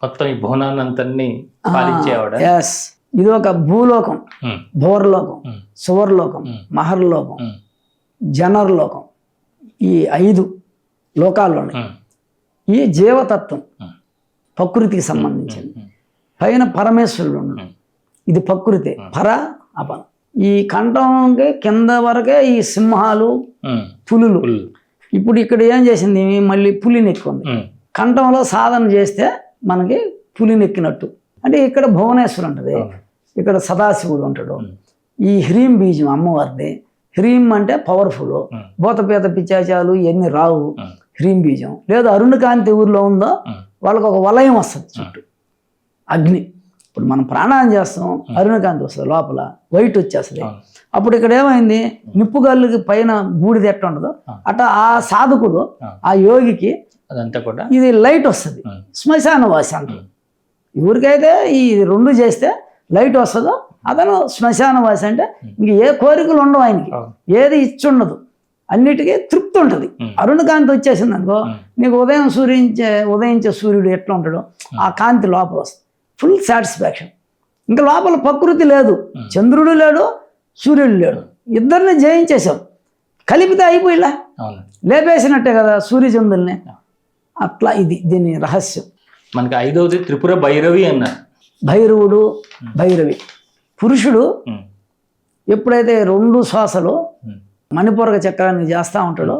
మొత్తం ఈ భువనాన్నంతని పాలించేవాడు. ఎస్, ఇది ఒక భూలోకం, భోర్లోకం, సువర్లోకం, మహర్లోకం, జనర్లోకం. ఈ 5 లోకాలు ఉన్నాయి. ఈ జీవతత్వం ప్రకృతికి సంబంధించింది. పైన పరమేశ్వరుడు ఉన్నాడు, ఇది ప్రకృతి, పర అపర. ఈ కంఠంకి కింద వరకే ఈ సింహాలు, పులులు. ఇప్పుడు ఇక్కడ ఏం చేసింది, మళ్ళీ పులినెక్కింది. కంఠంలో సాధన చేస్తే మనకి పులినెక్కినట్టు. అంటే ఇక్కడ భువనేశ్వరు ఉంటుంది, ఇక్కడ సదాశివుడు ఉంటాడు. ఈ హ్రీం బీజం అమ్మవారిది. హ్రీం అంటే పవర్ఫుల్, భూతపేత పిచాచాలు ఇవన్నీ రావు. హ్రీం బీజం లేదు, అరుణకాంతి ఊరిలో ఉందో వాళ్ళకి ఒక వలయం వస్తుంది చుట్టూ, అగ్ని. ఇప్పుడు మనం ప్రాణాయామం చేస్తాం, అరుణకాంతి వస్తుంది, లోపల వైట్ వచ్చేస్తుంది. అప్పుడు ఇక్కడ ఏమైంది, నిప్పుగల్లుకి పైన బూడిద ఎట్ట ఉండదు అట్లా ఆ సాధకుడు, ఆ యోగికి అదంతా కూడా ఇది లైట్ వస్తుంది. శ్మశాన వాసి అంటారు. ఎవరికైతే ఈ 2 చేస్తే లైట్ వస్తుందో అతను శ్మశాన వాసి. అంటే ఇంక ఏ కోరికలు ఉండవు ఆయనకి, ఏది ఇచ్చి ఉండదు, అన్నిటికీ తృప్తి ఉంటుంది. అరుణకాంతి వచ్చేసింది అనుకో, నీకు ఉదయించే సూర్యుడు ఎట్లా ఉంటాడో ఆ కాంతి లోపల వస్తుంది, ఫుల్ సాటిస్ఫాక్షన్. ఇంకా లోపల ప్రకృతి లేదు, చంద్రుడు లేడు, సూర్యుడు లేడు, ఇద్దరిని జయించేసాం. కలిపితే అయిపోయిలా, లేపేసినట్టే కదా సూర్యచంద్రుల్ని. అట్లా ఇది దీని రహస్యం. మనకి 5వది త్రిపుర భైరవి అన్నారు. భైరవుడు, భైరవి. పురుషుడు ఎప్పుడైతే 2 శ్వాసలు మణిపూరక చక్రాన్ని చేస్తూ ఉంటాడో,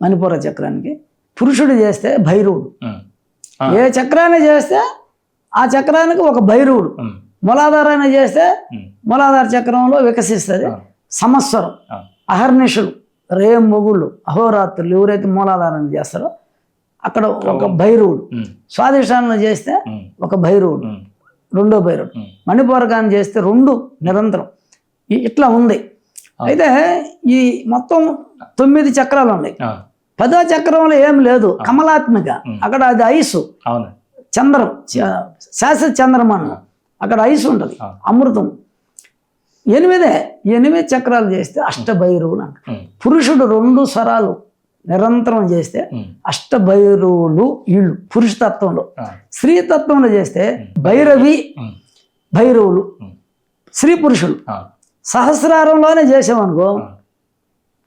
మణిపూరక చక్రానికి పురుషుడు చేస్తే భైరవుడు. ఏ చక్రాన్ని చేస్తే ఆ చక్రానికి ఒక భైరవుడు. మూలాధారాన్ని చేస్తే మూలాధార చక్రంలో వికసిస్తుంది సమస్వరం. అహర్నిశలు, రేం మొగుళ్ళు, అహోరాత్రులు ఎవరైతే మూలాధారాన్ని చేస్తారో అక్కడ ఒక భైరవుడు. స్వాధిష్టానం చేస్తే ఒక భైరవుడు, 2వ భైరవుడు. మణిపూరకాన్ని చేస్తే 2 నిరంతరం. ఇట్లా ఉంది. అయితే ఈ మొత్తం 9 చక్రాలు ఉన్నాయి. 10వ చక్రంలో ఏం లేదు, కమలాత్మిక. అక్కడ అది ఐసు, చంద్రం శాశ్వత చంద్రమానం, అక్కడ ఐస్ ఉంటుంది, అమృతం. 8 చక్రాలు చేస్తే అష్టభైరవులు అంట. పురుషుడు 2 స్వరాలు నిరంతరం చేస్తే అష్టభైరవులు వీళ్ళు పురుషతత్వంలో. స్త్రీతత్వంలో చేస్తే భైరవి భైరవులు స్త్రీ పురుషులు. సహస్రారంలోనే చేసామనుకో,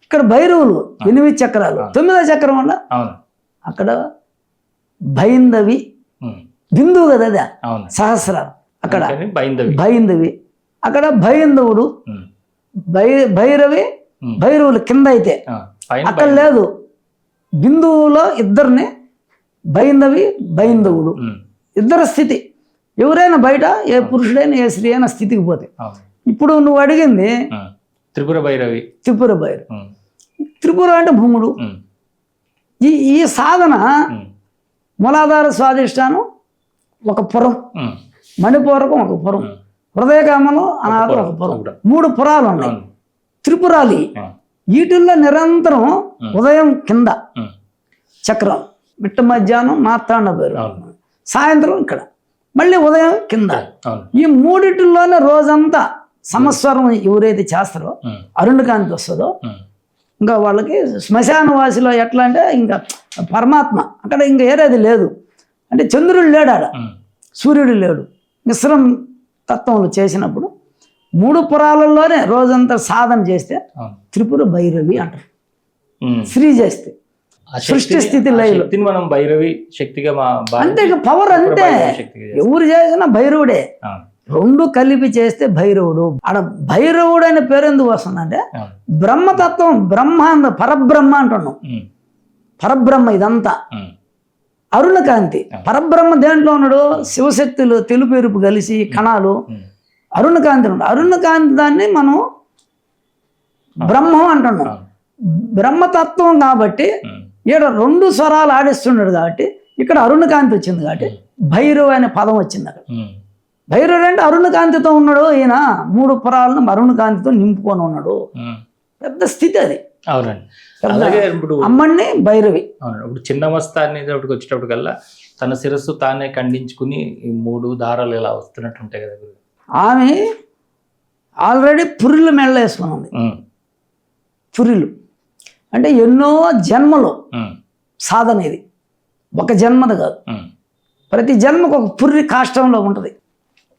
ఇక్కడ భైరవులు 8 చక్రాలు, 9వ చక్రం వల్ల అక్కడ భైందవి బిందువు కదా అదే సహస్రారం, అక్కడ భైందవి, అక్కడ భైందవుడు భైరవి భైరవులు కింద. అయితే అక్కడ లేదు, బిందువులో ఇద్దరిని భైందవి భైందవుడు ఇద్దరు స్థితి. ఎవరైనా బయట ఏ పురుషుడైనా ఏ స్త్రీ అయినా స్థితికి పోతే. ఇప్పుడు నువ్వు అడిగింది త్రిపుర భైరవి, త్రిపుర అంటే భూముడు. ఈ సాధన మూలాధార స్వాధిష్టానం ఒక పురం, మణిపూరకం ఒక పురం, హృదయకామలు అనాథ ఒక పురం, 3 పురాలు ఉన్నాయి త్రిపురాలి. వీటిల్లో నిరంతరం ఉదయం కింద చక్రం, మిట్ట మధ్యాహ్నం మార్తాండ పేరు, సాయంత్రం ఇక్కడ, మళ్ళీ ఉదయం కింద. ఈ 3 రోజంతా సమస్వరం ఎవరైతే చేస్తారో అరుణకాంతి వస్తుందో, ఇంకా వాళ్ళకి శ్మశాన వాసిలో ఎట్లా అంటే ఇంకా పరమాత్మ అక్కడ ఇంకా ఏరేది లేదు. అంటే చంద్రుడు లేడు ఆడ, సూర్యుడు లేడు. మిశ్రం తత్వంలో చేసినప్పుడు 3 పురాలలోనే రోజంతా సాధన చేస్తే త్రిపుర భైరవి అంటారు. స్త్రీ చేస్తే సృష్టి స్థితి లైలో మనం భైరవి శక్తిగా అంతే, ఇక పవర్ అంతే. ఎవరు చేసినా భైరవుడే. 2 కలిపి చేస్తే భైరవుడు. ఆడ భైరవుడు అనే పేరు ఎందుకు వస్తుందంటే బ్రహ్మతత్వం, బ్రహ్మాండ పరబ్రహ్మ అంటున్నాం. పరబ్రహ్మ ఇదంతా అరుణకాంతి. పరబ్రహ్మ దేంట్లో ఉన్నాడు? శివశక్తులు తెలుపు ఎరుపు కలిసి కణాలు అరుణకాంతి ఉన్నాడు. అరుణకాంతి దాన్ని మనం బ్రహ్మం అంటున్నాం. బ్రహ్మతత్వం కాబట్టి ఈడ 2 స్వరాలు ఆడిస్తున్నాడు కాబట్టి ఇక్కడ అరుణకాంతి వచ్చింది కాబట్టి భైరవ్ అనే పదం వచ్చింది. అక్కడ భైరవుడు అంటే అరుణకాంతితో ఉన్నాడు. ఈయన 3 పురాలను అరుణకాంతితో నింపుకొని ఉన్నాడు. పెద్ద స్థితి అది. అవునండి. అలాగే ఇప్పుడు అమ్మని భైరవి. అవునండి. ఇప్పుడు చిన్నమస్తా అనేటప్పటికి వచ్చేటప్పటికల్లా తన శిరస్సు తానే ఖండించుకుని ఈ 3 దారాలు ఇలా వస్తున్నట్టు ఉంటాయి కదా. ఆమె ఆల్రెడీ పురిలు మెళ్ళ వేసుకుని ఉంది. పురిలు అంటే ఎన్నో జన్మలో సాధన ఇది, ఒక జన్మది కాదు. ప్రతి జన్మకు ఒక పుర్రి కాష్టంలో ఉంటుంది.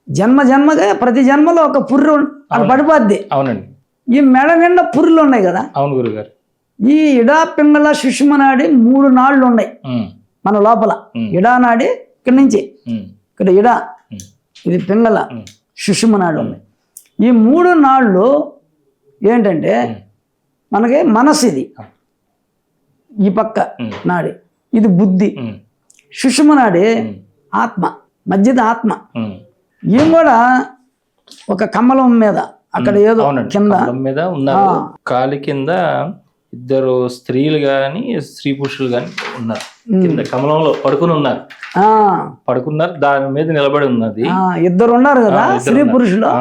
జన్మగా ప్రతి జన్మలో ఒక పుర్రి అది పడిపోద్ది. అవునండి. ఈ మెడ నిండా పుర్రులు ఉన్నాయి కదా. అవును గురుగారు. ఈ ఇడా పింగళ సుషుమనాడి 3 నాళ్ళు ఉన్నాయి మన లోపల. ఇడా నాడి ఇక్కడి నుంచి ఇక్కడ ఇడా, ఇది పింగళ, సుషుమనాడి ఉన్నాయి. ఈ 3 నాళ్ళు ఏంటంటే మనకి మనసు, ఇది ఈ పక్క నాడి, ఇది బుద్ధి. సుషుమనాడి ఆత్మ, మధ్యది ఆత్మ. ఈయన కూడా ఒక కమలం మీద అక్కడ ఏదో కింద మీద ఉన్నారు. కాలి కింద 2 స్త్రీలు గాని స్త్రీ పురుషులు గాని ఉన్నారు. కింద కమలంలో పడుకున్నారు. దాని మీద నిలబడి ఉన్నది. 2 ఉన్నారు కదా స్త్రీ పురుషులు.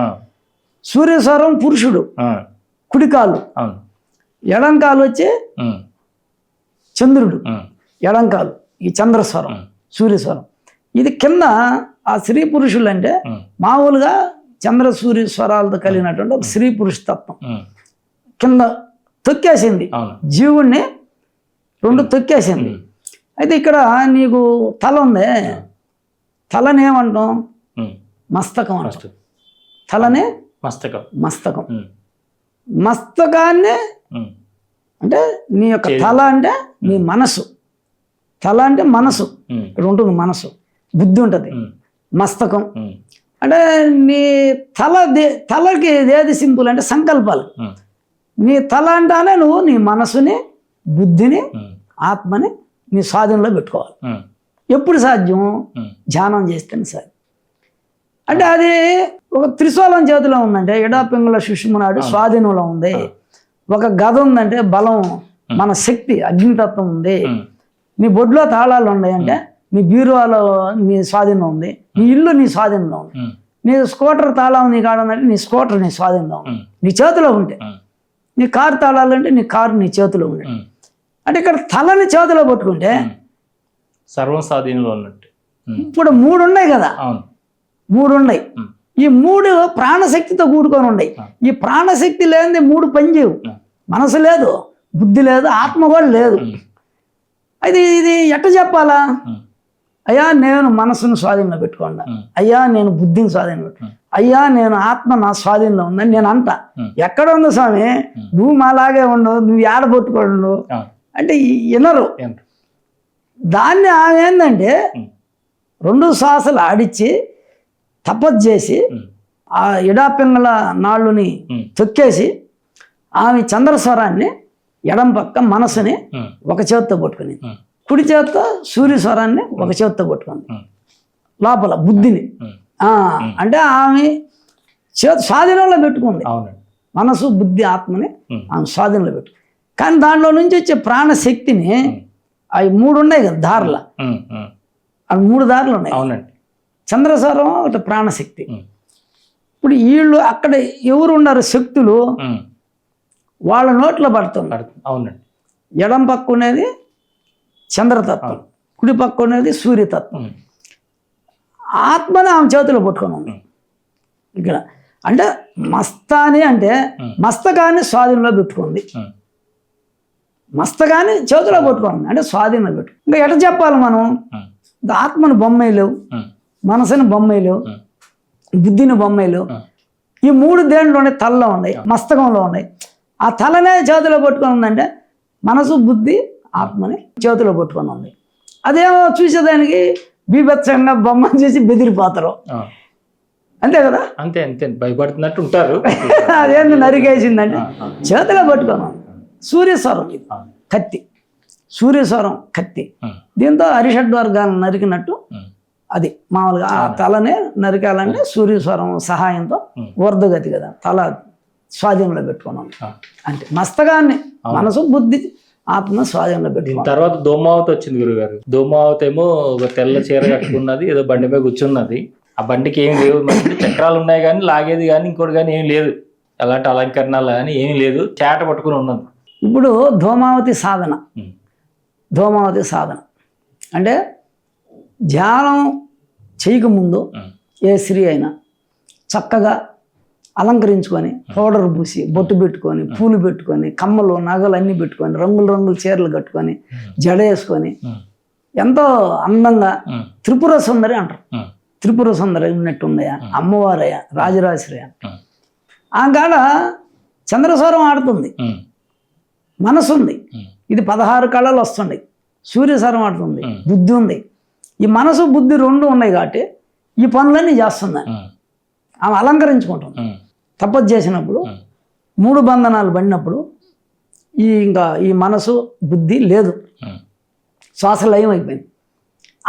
సూర్యస్వరం పురుషుడు, కుడికాలు, ఎడంకాలు వచ్చి చంద్రుడు, ఎడంకాలు ఈ చంద్రస్వరం సూర్యస్వరం. ఇది కింద ఆ స్త్రీ పురుషులు అంటే మామూలుగా చంద్ర సూర్య స్వరాలతో కలిగినటువంటి ఒక స్త్రీ పురుష తత్వం కింద తొక్కేసింది. జీవుణ్ణి 2 తొక్కేసింది. అయితే ఇక్కడ నీకు తల ఉంది, తలని ఏమంటాం? మస్తకం అంటాం. తలనే మస్తకం. మస్తకాన్ని అంటే నీ యొక్క తల అంటే నీ మనసు. తల అంటే మనసు, ఇక్కడ ఉంటుంది మనసు, బుద్ధి ఉంటుంది. మస్తకం అంటే నీ తలకి ఏది సింపుల్ అంటే సంకల్పాలు. నీ తల అంటానే నువ్వు నీ మనసుని, బుద్ధిని, ఆత్మని నీ స్వాధీనంలో పెట్టుకోవాలి. ఎప్పుడు సాధ్యం? ధ్యానం చేస్తేనే సాధ్యం. అంటే అది ఒక త్రిశూలం చేతిలో ఉందంటే ఎడా పింగళ సుషుమనాడు స్వాధీనంలో ఉంది. ఒక గద ఉందంటే బలం, మన శక్తి, అగ్నితత్వం ఉంది. నీ బొడ్లో తాళాలు ఉన్నాయంటే నీ బీరువాలో నీ స్వాధీనం ఉంది. నీ ఇల్లు నీ స్వాధీనంలో ఉంది. నీ స్కూటర్ తాళం నీ కాడ ఉందంటే నీ స్కూటర్ నీ స్వాధీనంలో ఉంది, నీ చేతిలో ఉంటే. నీ కారు తాళాలు అంటే నీ కారు నీ చేతిలో ఉండే. అంటే ఇక్కడ తలని చేతిలో పట్టుకుంటే సర్వం స్వాధీనంలో ఉన్నట్టు. ఇప్పుడు 3 ఉన్నాయి కదా, అవును 3 ఉన్నాయి. ఈ 3 ప్రాణశక్తితో కూడుకొని ఉన్నాయి. ఈ ప్రాణశక్తి లేనిది 3 పనిచేయవు. మనసు లేదు, బుద్ధి లేదు, ఆత్మ కూడా లేదు. అయితే ఇది ఎట్ట చెప్పాలా? అయ్యా నేను మనసును స్వాధీనంలో పెట్టుకోండి, అయ్యా నేను బుద్ధిని స్వాధీనంలో పెట్టుకోండి, అయ్యా నేను ఆత్మ నా స్వాధీనంలో ఉందని నేను అంట. ఎక్కడ ఉంది స్వామి, నువ్వు మాలాగే ఉండవు, నువ్వు ఏడబొట్టుకోండు అంటే వినరు. దాన్ని ఆమె ఏంటంటే 2 శ్వాసలు ఆడిచ్చి తపస్సు చేసి ఆ ఇడాపింగళ నాళ్ళుని తొక్కేసి ఆమె చంద్రస్వరాన్ని ఎడం పక్క మనసుని ఒక చేత్తో పట్టుకుని, కుడి చేత్తో సూర్యస్వరాన్ని ఒక చేత్తో పట్టుకుంది, లోపల బుద్ధిని అంటే ఆమె స్వాధీనంలో పెట్టుకుంది. మనసు బుద్ధి ఆత్మని ఆమె స్వాధీనంలో పెట్టు. కానీ దాంట్లో నుంచి వచ్చే ప్రాణశక్తిని అవి 3 ఉన్నాయి కదా దారుల, అవి 3 దారులు ఉన్నాయి. చంద్రస్వరం ఒకటి ప్రాణశక్తి. ఇప్పుడు వీళ్ళు అక్కడ ఎవరు ఉన్నారు శక్తులు, వాళ్ళ నోట్లో పడుతున్నారు. అవునండి. ఎడం పక్క ఉన్నది చంద్రతత్వం, కుడి పక్క ఉన్నది సూర్యతత్వం. ఆత్మని ఆమె చేతిలో పట్టుకొని ఉంది ఇక్కడ. అంటే మస్తాని అంటే మస్తకాన్ని స్వాధీనంలో పెట్టుకుంది, మస్తకాన్ని చేతిలో పట్టుకుంది అంటే స్వాధీనంలో పెట్టు. ఇంకా ఎట చెప్పాలి మనం? ఆత్మను బొమ్మలేవు, మనసుని బొమ్మలేవు, బుద్ధిని బొమ్మలేవు. ఈ 3 దేంట్లోనే తలలో ఉన్నాయి, మస్తకంలో ఉన్నాయి. ఆ తలనే చేతిలో పట్టుకొని ఉందంటే మనసు బుద్ధి ఆత్మని చేతిలో పట్టుకొని ఉంది. అదేమో చూసేదానికి బీభత్సంగా బొమ్మను చూసి బెదిరిపోతారు, అంతే కదా? అంతే అంతే, భయపడుతున్నట్టు ఉంటారు. అదేంది నరికేసిందంటే చేతిలో పట్టుకొని ఉంది. సూర్యస్వరం ఇది కత్తి, సూర్యస్వరం కత్తి. దీంతో అరిషడ్ వర్గాలను నరికినట్టు అది మామూలుగా ఆ తలనే నరికాలంటే సూర్యస్వరం సహాయంతో ఊర్ధగతి కదా, తల స్వాధీనంలో పెట్టుకున్నాం. అంటే మస్తకాన్ని మనసు బుద్ధి ఆత్మ స్వాధీనంలో పెట్టుకున్నాం. తర్వాత ధూమావతి వచ్చింది గురుగారు. ధూమావతి ఏమో ఒక తెల్ల చీర కట్టుకున్నది, ఏదో బండి మీద కూర్చున్నది. ఆ బండికి ఏం లేవు, చక్రాలు ఉన్నాయి కానీ లాగేది కానీ ఇంకోటి కానీ ఏం లేదు, ఎలాంటి అలంకరణలు కానీ ఏం లేదు, చేట పట్టుకుని ఉన్నది. ఇప్పుడు ధూమావతి సాధన, ధూమావతి సాధన అంటే ధ్యానం చేయకముందు ఏ స్త్రీ అయినా చక్కగా అలంకరించుకొని పౌడర్ పూసి బొట్టు పెట్టుకొని పూలు పెట్టుకొని కమ్మలు నగలు అన్నీ పెట్టుకొని రంగుల రంగుల చీరలు కట్టుకొని జడ వేసుకొని ఎంతో అందంగా త్రిపుర సుందరి అంటారు. త్రిపుర సుందరి ఉన్నట్టుందయా, అమ్మవారయ్యా, రాజరాజశ్రీ ఆ కాడ చంద్రస్వరం ఆడుతుంది, మనసు ఉంది. ఇది 16 కళలు వస్తున్నాయి. సూర్యస్వరం ఆడుతుంది, బుద్ధి ఉంది. ఈ మనసు బుద్ధి 2 ఉన్నాయి కాబట్టి ఈ పనులన్నీ చేస్తుంది. ఆమె అలంకరించుకుంటుంది. తపస్సు చేసినప్పుడు 3 బంధనాలు పడినప్పుడు ఇంకా ఈ మనసు బుద్ధి లేదు, శ్వాసలయం అయిపోయింది,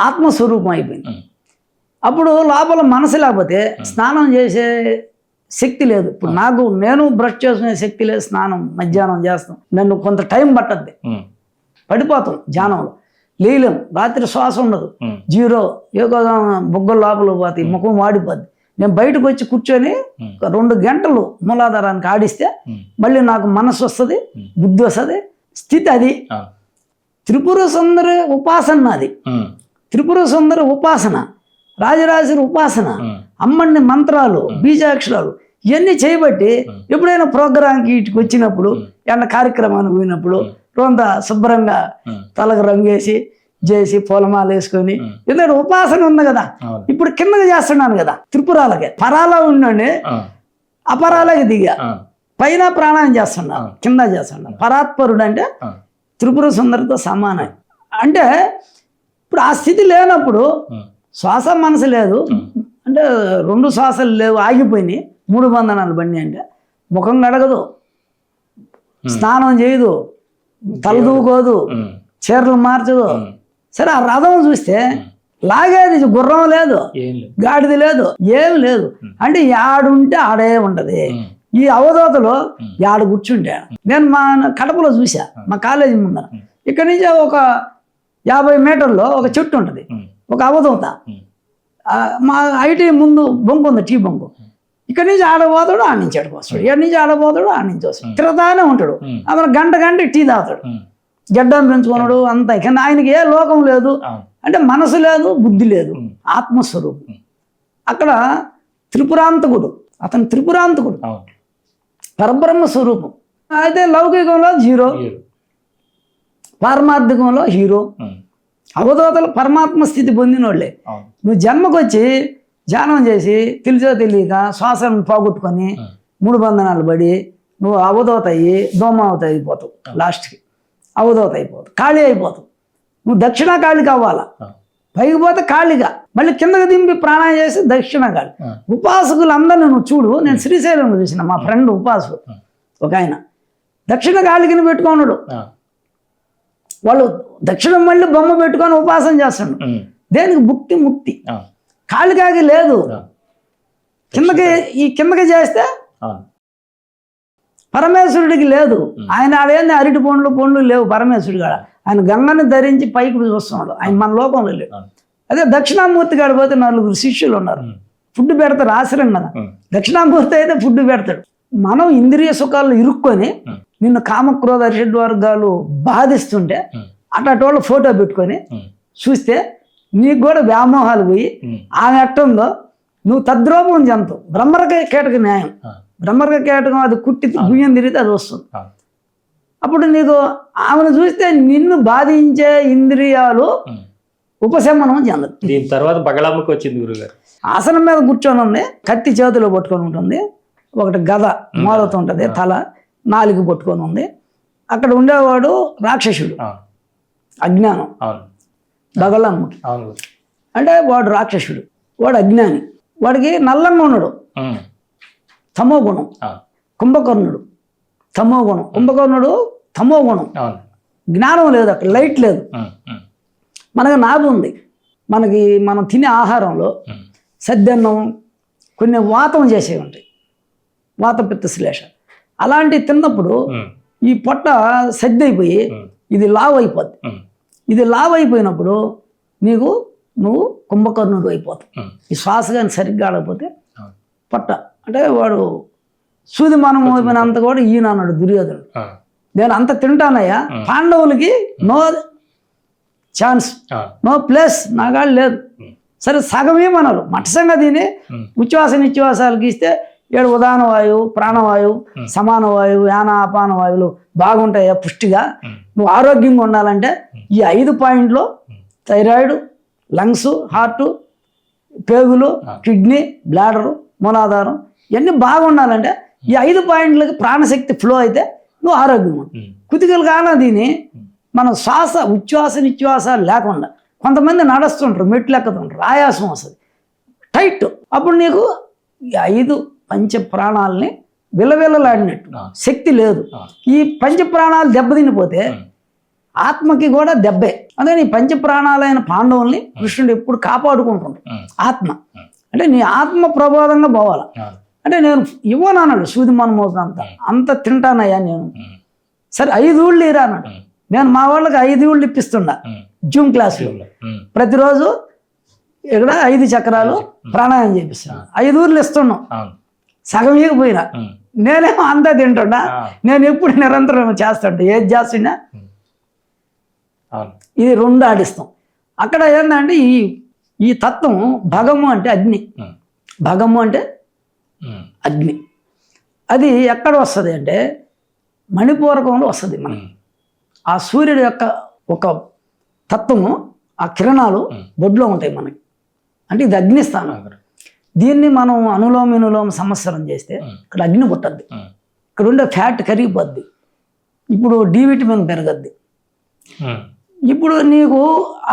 ఆత్మస్వరూపం అయిపోయింది. అప్పుడు లోపల మనసు లేకపోతే స్నానం చేసే శక్తి లేదు. ఇప్పుడు నేను బ్రష్ చేసుకునే శక్తి లేదు, స్నానం మధ్యాహ్నం చేస్తాం, నన్ను కొంత టైం పట్టద్ది, పడిపోతాం ధ్యానంలో, లేయలేం, రాత్రి శ్వాస ఉండదు, 0, ఏదో బొగ్గల లోపల పోతాయి, ముఖం వాడిపోద్ది. నేను బయటకు వచ్చి కూర్చొని 2 గంటలు మూలాధారానికి ఆడిస్తే మళ్ళీ నాకు మనసు వస్తుంది, బుద్ధి వస్తుంది, స్థితి అది. త్రిపుర సుందరి ఉపాసన, అది త్రిపుర సుందరి ఉపాసన, రాజరాజేశ్వరి ఉపాసన, అమ్మని మంత్రాలు, బీజాక్షరాలు ఇవన్నీ చేయబట్టి ఎప్పుడైనా ప్రోగ్రాంకి ఇటుకు వచ్చినప్పుడు ఏమన్నా కార్యక్రమానికి పోయినప్పుడు కొంత శుభ్రంగా తలకు రంగేసి చేసి పూలమాల వేసుకొని, ఎందుకంటే ఉపాసన ఉంది కదా. ఇప్పుడు కిందకి చేస్తున్నాను కదా, త్రిపురాలకి పరాలో ఉండండి, అపరాలకి దిగా పైన ప్రాణాయం చేస్తున్నా, కింద చేస్తున్నా. పరాత్పరుడు అంటే త్రిపుర సుందరితో సమానం. అంటే ఇప్పుడు ఆ స్థితి లేనప్పుడు శ్వాస మనసు లేదు అంటే 2 శ్వాసలు లేవు, ఆగిపోయినాయి, 3 బంధనాలు బండి అంటే ముఖం గడగదు, స్నానం చేయదు, తలదూకోదు, చీరలు మార్చదు. సరే ఆ రథం చూస్తే లాగేది గుర్రం లేదు, గాడిది లేదు, ఏమి లేదు. అంటే యాడుంటే ఆడే ఉంటది. ఈ అవధూతలో యాడు కూర్చుంటే నేను మా కడపలో చూసా, మా కాలేజీ ముందర ఇక్కడి నుంచి ఒక 50 మీటర్లో ఒక చెట్టు ఉంటుంది, ఒక అవధూత. మా ఐటీ ముందు బొంకు ఉంది, టీ బొంకు. ఇక్కడి నుంచి ఆడబోతాడు, ఆడ నుంచి ఆడిపోతాడు, ఇక్కడి నుంచి ఆడబోతాడు, ఆడ నుంచి వస్తాడు, తిరగతానే ఉంటాడు. అతను గంట టీ తాగుతాడు, గడ్డం పెంచుకున్నాడు అంతా. కింద ఆయనకి ఏ లోకం లేదు, అంటే మనసు లేదు, బుద్ధి లేదు. ఆత్మస్వరూపం. అక్కడ త్రిపురాంతకుడు, అతను త్రిపురాంతకుడు, అవును. పరబ్రహ్మ స్వరూపం. అయితే లౌకికంలో జీరో, పారమార్థికంలో హీరో. అవధూతలు పరమాత్మ స్థితి పొందిన వాళ్ళే. అవును. నువ్వు జన్మకొచ్చి ధ్యానం చేసి తెలిసో తెలియక శ్వాసను పోగొట్టుకొని 3 బంధనాలు పడి నువ్వు అవధూత అయ్యి దోమావత అయిపోతావు. లాస్ట్కి అవధూత అయిపోతావు, ఖాళీ అయిపోతావు. నువ్వు దక్షిణ ఖాళీ కావాలా, పైకి పోతే ఖాళీగా మళ్ళీ కిందకి దింపి ప్రాణాయం చేసి దక్షిణ ఖాళీ. ఉపాసకులందరినీ నువ్వు చూడు. నేను శ్రీశైలంలో చూసిన మా ఫ్రెండ్ ఉపాసకుడు ఒక ఆయన దక్షిణ ఖాళీకిని పెట్టుకున్నాడు. వాళ్ళు దక్షిణం మళ్ళీ బొమ్మ పెట్టుకొని ఉపాసన చేస్తాడు. దేనికి? భుక్తి ముక్తి. కాళికాకి లేదు, కిందకి చేస్తే పరమేశ్వరుడికి లేదు. ఆయన ఆడేంది అరటి పండ్లు లేవు పరమేశ్వరుడు కాడ. ఆయన గంగని ధరించి పైకి వస్తున్నాడు. ఆయన మన లోకంలో లేడు. అదే దక్షిణామూర్తి కాడ పోతే 4 శిష్యులు ఉన్నారు, ఫుడ్ పెడతారు. ఆశ్రయం కదా. దక్షిణామూర్తి అయితే ఫుడ్ పెడతాడు. మనం ఇంద్రియ సుఖాలు ఇరుక్కొని నిన్ను కామక్రోధ అరిషడ్వర్గాలు బాధిస్తుంటే అటోళ్ళు ఫోటో పెట్టుకొని చూస్తే నీకు కూడా వ్యామోహాలు పోయి ఆమె ఎట్టుందో నువ్వు తద్రూపం చెందుతావు. బ్రహ్మరక కేటక న్యాయం. బ్రహ్మరక కేటకం అది కుట్టి గుయ్యం తిరిగితే అది వస్తుంది. అప్పుడు నీకు ఆమెను చూస్తే నిన్ను బాధించే ఇంద్రియాలు ఉపశమనం చెందదు. దీని తర్వాత బగళమ్మకి వచ్చింది గురుగారు. ఆసనం మీద కూర్చొని ఉంది, కత్తి చేతిలో పట్టుకొని ఉంటుంది, ఒకటి గద మోదతుంటుంది, తల 4 పట్టుకొని ఉంది. అక్కడ ఉండేవాడు రాక్షసుడు, అజ్ఞానం. బగళమ్మకి అంటే వాడు రాక్షసుడు, వాడు అజ్ఞాని. వాడికి నల్లంగా ఉన్నాడు, తమో గుణం. కుంభకర్ణుడు తమో గుణం, కుంభకర్ణుడు తమో గుణం. జ్ఞానం లేదు, అక్కడ లైట్ లేదు. మనకి నాభి ఉంది. మనం తినే ఆహారంలో సద్దన్నం కొన్ని వాతం చేసేవి ఉంటాయి, వాత పిత్త శ్లేష. అలాంటివి తిన్నప్పుడు ఈ పొట్ట సద్దయిపోయి ఇది లావ్ అయిపోద్ది. ఇది లావ్ అయిపోయినప్పుడు నువ్వు కుంభకర్ణుడు అయిపోతావు. ఈ శ్వాస కానీ సరిగ్గా ఆడకపోతే పొట్ట అంటే వాడు సూది మనం అయిపోయినంత కూడా ఈయన అన్నాడు దుర్యోధనుడు. నేను అంత తింటానయ్యా, పాండవులకి నో ఛాన్స్, నో ప్లేస్, నాగాళ్ళు లేదు. సరే సగమేమన్నారు మఠసంగా తిని ఉచ్ఛ్వాస నిశ్వాసాలకు ఇస్తే 7 ఉదాన వాయువు, ప్రాణవాయువు, సమాన వాయువు, యాన అపాన వాయువులు బాగుంటాయా పుష్టిగా. నువ్వు ఆరోగ్యంగా ఉండాలంటే ఈ 5 పాయింట్లు థైరాయిడ్, లంగ్స్, హార్ట్, పేగులు, కిడ్నీ, బ్లాడరు, మూలాధారం ఇవన్నీ బాగుండాలంటే ఈ 5 పాయింట్లకి ప్రాణశక్తి ఫ్లో అయితే నువ్వు ఆరోగ్యం ఉంటావు. కుతికలు కాన దీని మనం శ్వాస ఉచ్ఛ్వాస నిశ్వాసాలు లేకుండా కొంతమంది నడుస్తుంటారు, మెట్లు ఎక్కుతుంటారు, ఆయాసం వస్తుంది, టైట్. అప్పుడు నీకు ఈ 5 పంచ ప్రాణాలని విలవిలలాడినట్టు శక్తి లేదు. ఈ పంచ ప్రాణాలు దెబ్బతినిపోతే ఆత్మకి కూడా దెబ్బే. అందుకని ఈ పంచ ప్రాణాలైన పాండవుల్ని కృష్ణుడు ఎప్పుడు కాపాడుకుంటుంటాడు. ఆత్మ అంటే నీ ఆత్మ ప్రబోధంగా పోవాలి. అంటే నేను ఇవ్వనన్నాడు సూది మనమోసం అంత తింటానయ్యా నేను. సరే 5 ఊళ్ళు ఇరా అన్నాడు. నేను మా వాళ్ళకి 5 ఊళ్ళు ఇప్పిస్తుండా జూమ్ క్లాసులో. ప్రతిరోజు ఇక్కడ 5 చక్రాలు ప్రాణాయామం చేపిస్తాను. 5 ఊర్లు ఇస్తున్నాం, సగం ఇకపోయినా నేనేమో అంతా తింటున్నా. నేను ఎప్పుడు నిరంతరం చేస్తుంటా, ఏది చేస్తున్నా ఇది 2 ఆడిస్తాం. అక్కడ ఏంటంటే ఈ తత్వం భగము అంటే అగ్ని, భగము అంటే అగ్ని. అది ఎక్కడ వస్తుంది అంటే మణిపూరకంలో వస్తుంది. మనకి ఆ సూర్యుడు యొక్క ఒక తత్వము, ఆ కిరణాలు బొడ్లో ఉంటాయి మనకి. అంటే ఇది అగ్నిస్థానం. దీన్ని మనం అనులోమ సంవత్సరం చేస్తే ఇక్కడ అగ్ని పుట్టద్ది, ఇక్కడ ఉండే ఫ్యాట్ కరిగిపోద్ది, ఇప్పుడు డి విటమిన్ పెరగద్ది. ఇప్పుడు నీకు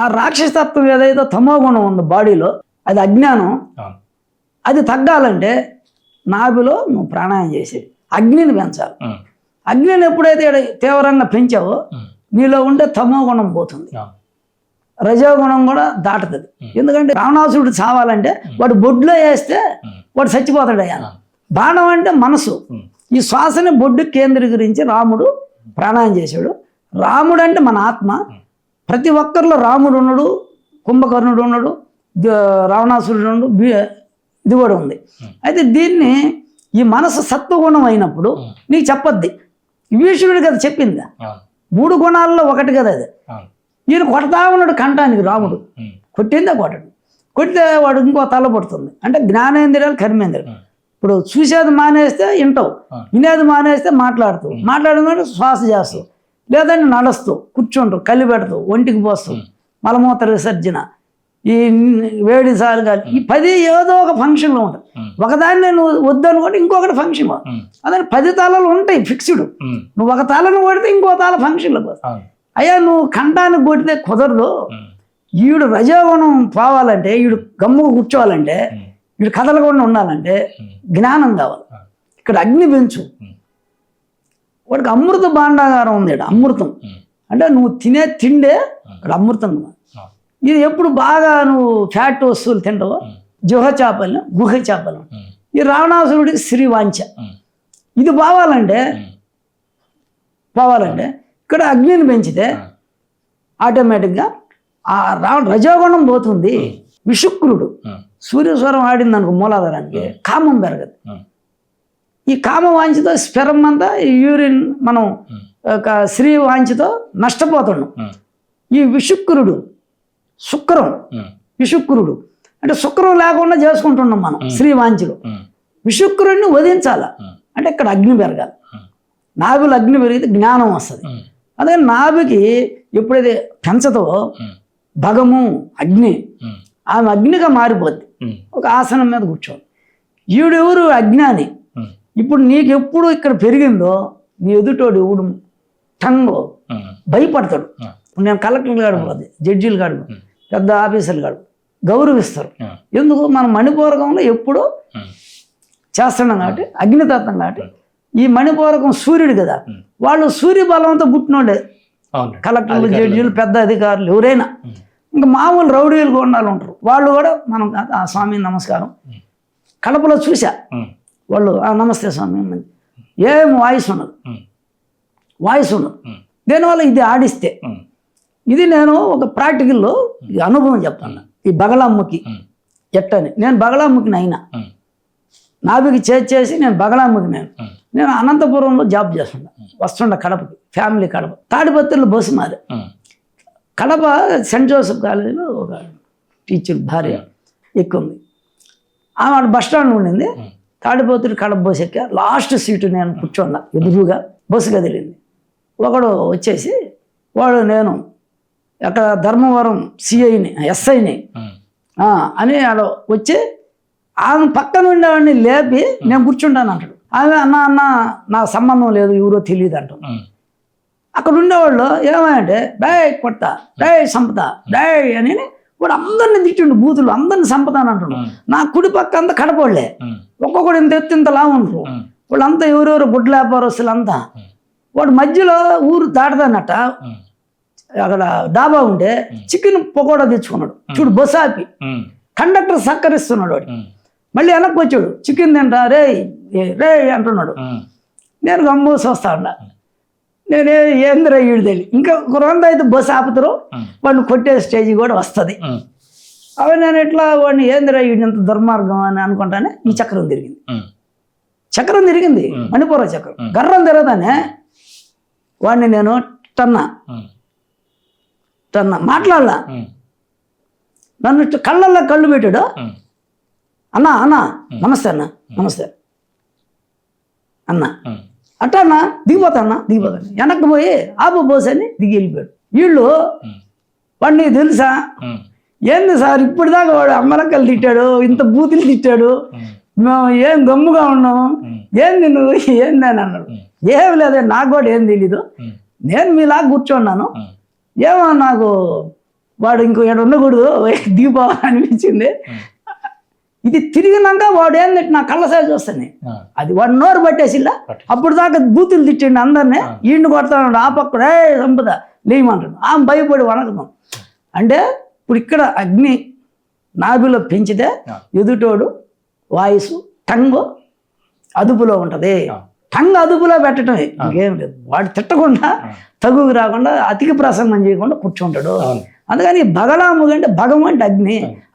ఆ రాక్షసత్వం ఏదైతే తమో గుణం ఉందో బాడీలో, అది అజ్ఞానం. అది తగ్గాలంటే నాభిలో నువ్వు ప్రాణాయామం చేసేది అగ్నిని పెంచాలి. అగ్నిని ఎప్పుడైతే తీవ్రంగా పెంచావో నీలో ఉండే తమో గుణం పోతుంది, రజోగుణం కూడా దాటుతుంది. ఎందుకంటే రావణాసురుడు చావాలంటే వాడు బొడ్లో వేస్తే వాడు చచ్చిపోతాడు. అయ్యా బాణం అంటే మనసు. ఈ శ్వాసని బొడ్డు కేంద్రీకరించి రాముడు ప్రాణాయామం చేశాడు. రాముడు అంటే మన ఆత్మ. ప్రతి ఒక్కరిలో రాముడు ఉన్నాడు, కుంభకర్ణుడు ఉన్నాడు, రావణాసురుడు ఉన్నాడు, ఇది కూడా ఉంది. అయితే దీన్ని ఈ మనసు సత్వగుణం అయినప్పుడు నీకు చెప్పద్ది. విభీషణుడు కదా చెప్పింది, 3 గుణాల్లో ఒకటి కదా అది. ఈయన కొడతా ఉన్నాడు కంటానికి రాముడు, కొట్టిందే కొట్టడు. కొడితే వాడు ఇంకో తల పడుతుంది. అంటే జ్ఞానేంద్రియాలు కర్మేంద్రియాలు. ఇప్పుడు చూసేది మానేస్తే వింటావు, వినేది మానేస్తే మాట్లాడుతుంటే శ్వాస చేస్తావు, లేదంటే నడుస్తూ కూర్చుంటావు, కళ్ళు పెడతావు, ఒంటికి పోస్తావు, మలమూత్ర విసర్జన, ఈ వేడి సాలుగాలి, ఈ 10 ఏదో ఒక ఫంక్షన్లో ఉంటుంది. ఒకదాన్ని నువ్వు వద్దనుకుంటే ఇంకొకటి ఫంక్షన్. అదే 10 తాళాలు ఉంటాయి ఫిక్స్డ్. నువ్వు ఒక తాళను కొడితే ఇంకో తాళ ఫంక్షన్లోకి వస్తావు. అయ్యా నువ్వు కంఠానికి కొడితే కుదరదు. ఈడు రజోగుణం పోవాలంటే, ఈడు గమ్ముగా కూర్చోవాలంటే, వీడు కదలకుండా ఉండాలంటే జ్ఞానం కావాలి. ఇక్కడ అగ్ని పెంచు. వాడికి అమృత భాండాగారం ఉంది. అమృతం అంటే నువ్వు తినే తిండే ఇక్కడ అమృతం. ఇది ఎప్పుడు బాగా నువ్వు ఫ్యాట్ వస్తువులు తింటావో, జుహ చేపలు, గుహ చేపలు, ఈ రావణాసురుడికి శ్రీవాంఛ. ఇది పోవాలంటే ఇక్కడ అగ్నిని పెంచితే ఆటోమేటిక్గా ఆ రజోగుణం పోతుంది. విశుక్రుడు సూర్యస్వరం ఆడింది అనుకో మూలాధారానికి, కామం పెరగదు. ఈ కామ వాంఛతో స్పెరం అంతా యూరిన్ మనం ఒక స్త్రీ వాంఛతో నష్టపోతున్నాం. ఈ విశుక్రుడు విశుక్రుడు అంటే శుక్రం లేకుండా చేసుకుంటున్నాం మనం స్త్రీ వాంఛలు. విశుక్రుడిని వధించాల అంటే ఇక్కడ అగ్ని పెరగాలి. నాభిలో అగ్ని పెరిగితే జ్ఞానం వస్తుంది. అదే నాభికి ఎప్పుడైతే పెంచదో భగము అగ్ని, ఆమె అగ్నిగా మారిపోద్ది. ఒక ఆసనం మీద కూర్చోవాలి. ఈడెవరు అజ్ఞాని. ఇప్పుడు నీకు ఎప్పుడు ఇక్కడ పెరిగిందో నీ ఎదుటోడు ఎవడు టంగో భయపడతాడు. నేను కలెక్టర్ గాడు పోదు, జడ్జీలు గాడు, పెద్ద ఆఫీసర్లు గాడు గౌరవిస్తారు. ఎందుకు మనం మణిపూరకంలో ఎప్పుడూ చేస్తున్నాం కాబట్టి, అగ్నితత్వం కాబట్టి. ఈ మణిపూరకం సూర్యుడు కదా, వాళ్ళు సూర్య బలంతో పుట్టినోడే కలెక్టర్లు, జడ్జీలు, పెద్ద అధికారులు ఎవరైనా. ఇంకా మామూలు రౌడీలు కొండాలు ఉంటారు, వాళ్ళు కూడా మనం ఆ స్వామి నమస్కారం. కడపలో చూసా, వాళ్ళు నమస్తే స్వామి, ఏం వాయిస్ ఉండదు. దీనివల్ల ఇది ఆడిస్తే, ఇది నేను ఒక ప్రాక్టికల్లో అనుభవం చెప్తాను. ఈ బగళాముఖి ఎట్టని, నేను బగళాముఖిని అయినా, నాభికి చేసి నేను బగళాముఖి. నేను అనంతపురంలో జాబ్ వస్తుండ కడపకి, ఫ్యామిలీ కడప. తాడిపత్రిలో బస్సు మాది. కడప సెంట్ జోసెఫ్ కాలేజీలో ఒక టీచర్ భార్య ఎక్కుంది. ఆమె బస్ స్టాండ్ ఉండింది. తాడిపత్రి కడప బస్సు ఎక్కా, లాస్ట్ సీటు నేను కూర్చోన్నా, ఎదురుగా బస్సు కదిలింది. ఒకడు వచ్చేసి, వాడు నేను అక్కడ ధర్మవరం సిఐని, ఎస్ఐని అని ఆడ వచ్చి ఆమె పక్కన ఉండేవాడిని లేపి నేను కూర్చుంటాను అంటాడు. ఆమె అన్న నాకు సంబంధం లేదు, ఎవరో తెలియదు అంటాం. అక్కడ ఉండేవాళ్ళు ఏమంటే డాయ్ కొడతా, డాయ్ సంపద, డాయ్ అని వాడు అందరిని తిట్టిండు, బూతులు అందరిని సంపదాని అంటున్నాడు. నా కుడి పక్క అంతా కడపవాళ్లే, ఒక్కొక్కడు ఇంత ఎత్తు ఇంతలా ఉంటారు. వాళ్ళంతా ఎవరెవరు గుడ్ల వ్యాపారస్తులు అంతా. వాడు మధ్యలో ఊరు దాటదన్నట్ట అక్కడ డాబా ఉంటే చికెన్ పకోడా తెచ్చుకున్నాడు. చూడు బస్ ఆపి కండక్టర్ సక్కరిస్తున్నాడు. వాడు మళ్ళీ వెనక్కి వచ్చాడు, చికెన్ తింటా రే రే అంటున్నాడు. నేను గమ్మూసి వస్తా ఉన్నా. నేనే ఏందిరా ఈడు తెలియ, ఇంకా ఒక రోజు అయితే బస్సు ఆపుతారు, వాడిని కొట్టే స్టేజ్ కూడా వస్తుంది. అవి నేను ఎట్లా వాడిని ఏందిరా ఈడు ఇంత దుర్మార్గం అని అనుకుంటానే ఈ చక్రం తిరిగింది, మణిపూర చక్రం గర్రం తిరగదానే. వాడిని నేను టన్నా మాట్లాడలా. నన్ను కళ్ళల్లో కళ్ళు పెట్టాడు. అన్నా నమస్తే అన్న అట్టా అన్న దిగిపోతాను వెనక్కి పోయి ఆపు బోస్ అని దిగి వెళ్ళిపోయాడు. వీళ్ళు వాడిని తెలుసా, ఏంది సార్ ఇప్పుడు దాకా వాడు అమ్మలక్కలు తిట్టాడు, ఇంత బూతులు తిట్టాడు, మేము ఏం గమ్ముగా ఉన్నాము, ఏంది నువ్వు ఏంది అని అన్నాడు. ఏం లేదే, నాకు కూడా ఏం తెలీదు, నేను మీలాగా కూర్చోన్నాను, ఏమో నాకు వాడు ఇంకో ఏడు ఉండకూడదు దిగిపోవాలనిపించింది. ఇది తిరిగినాక వాడు ఏంటంటే నా కళ్ళ సైజు వస్తాయి. అది వాడు నోరు పట్టేసిల్లా. అప్పుడు దాకా బూతులు తిట్టండి అందరినీ, ఈయన్ని కొడతాడు, ఆ పక్కడు ఏ సంపద లేమంటాడు. ఆమె భయపడి వణకం. అంటే ఇప్పుడు ఇక్కడ అగ్ని నాభిలో పెంచితే ఎదుటోడు వాయిస్ టంగు అదుపులో ఉంటుంది. టంగ్ అదుపులో పెట్టడమే, ఇంకేం లేదు. వాడు తిట్టకుండా తగుకు రాకుండా అతికి ప్రసంగం చేయకుండా కూర్చుంటాడు. అందుకని బగళాముఖి అంటే భగం అంటే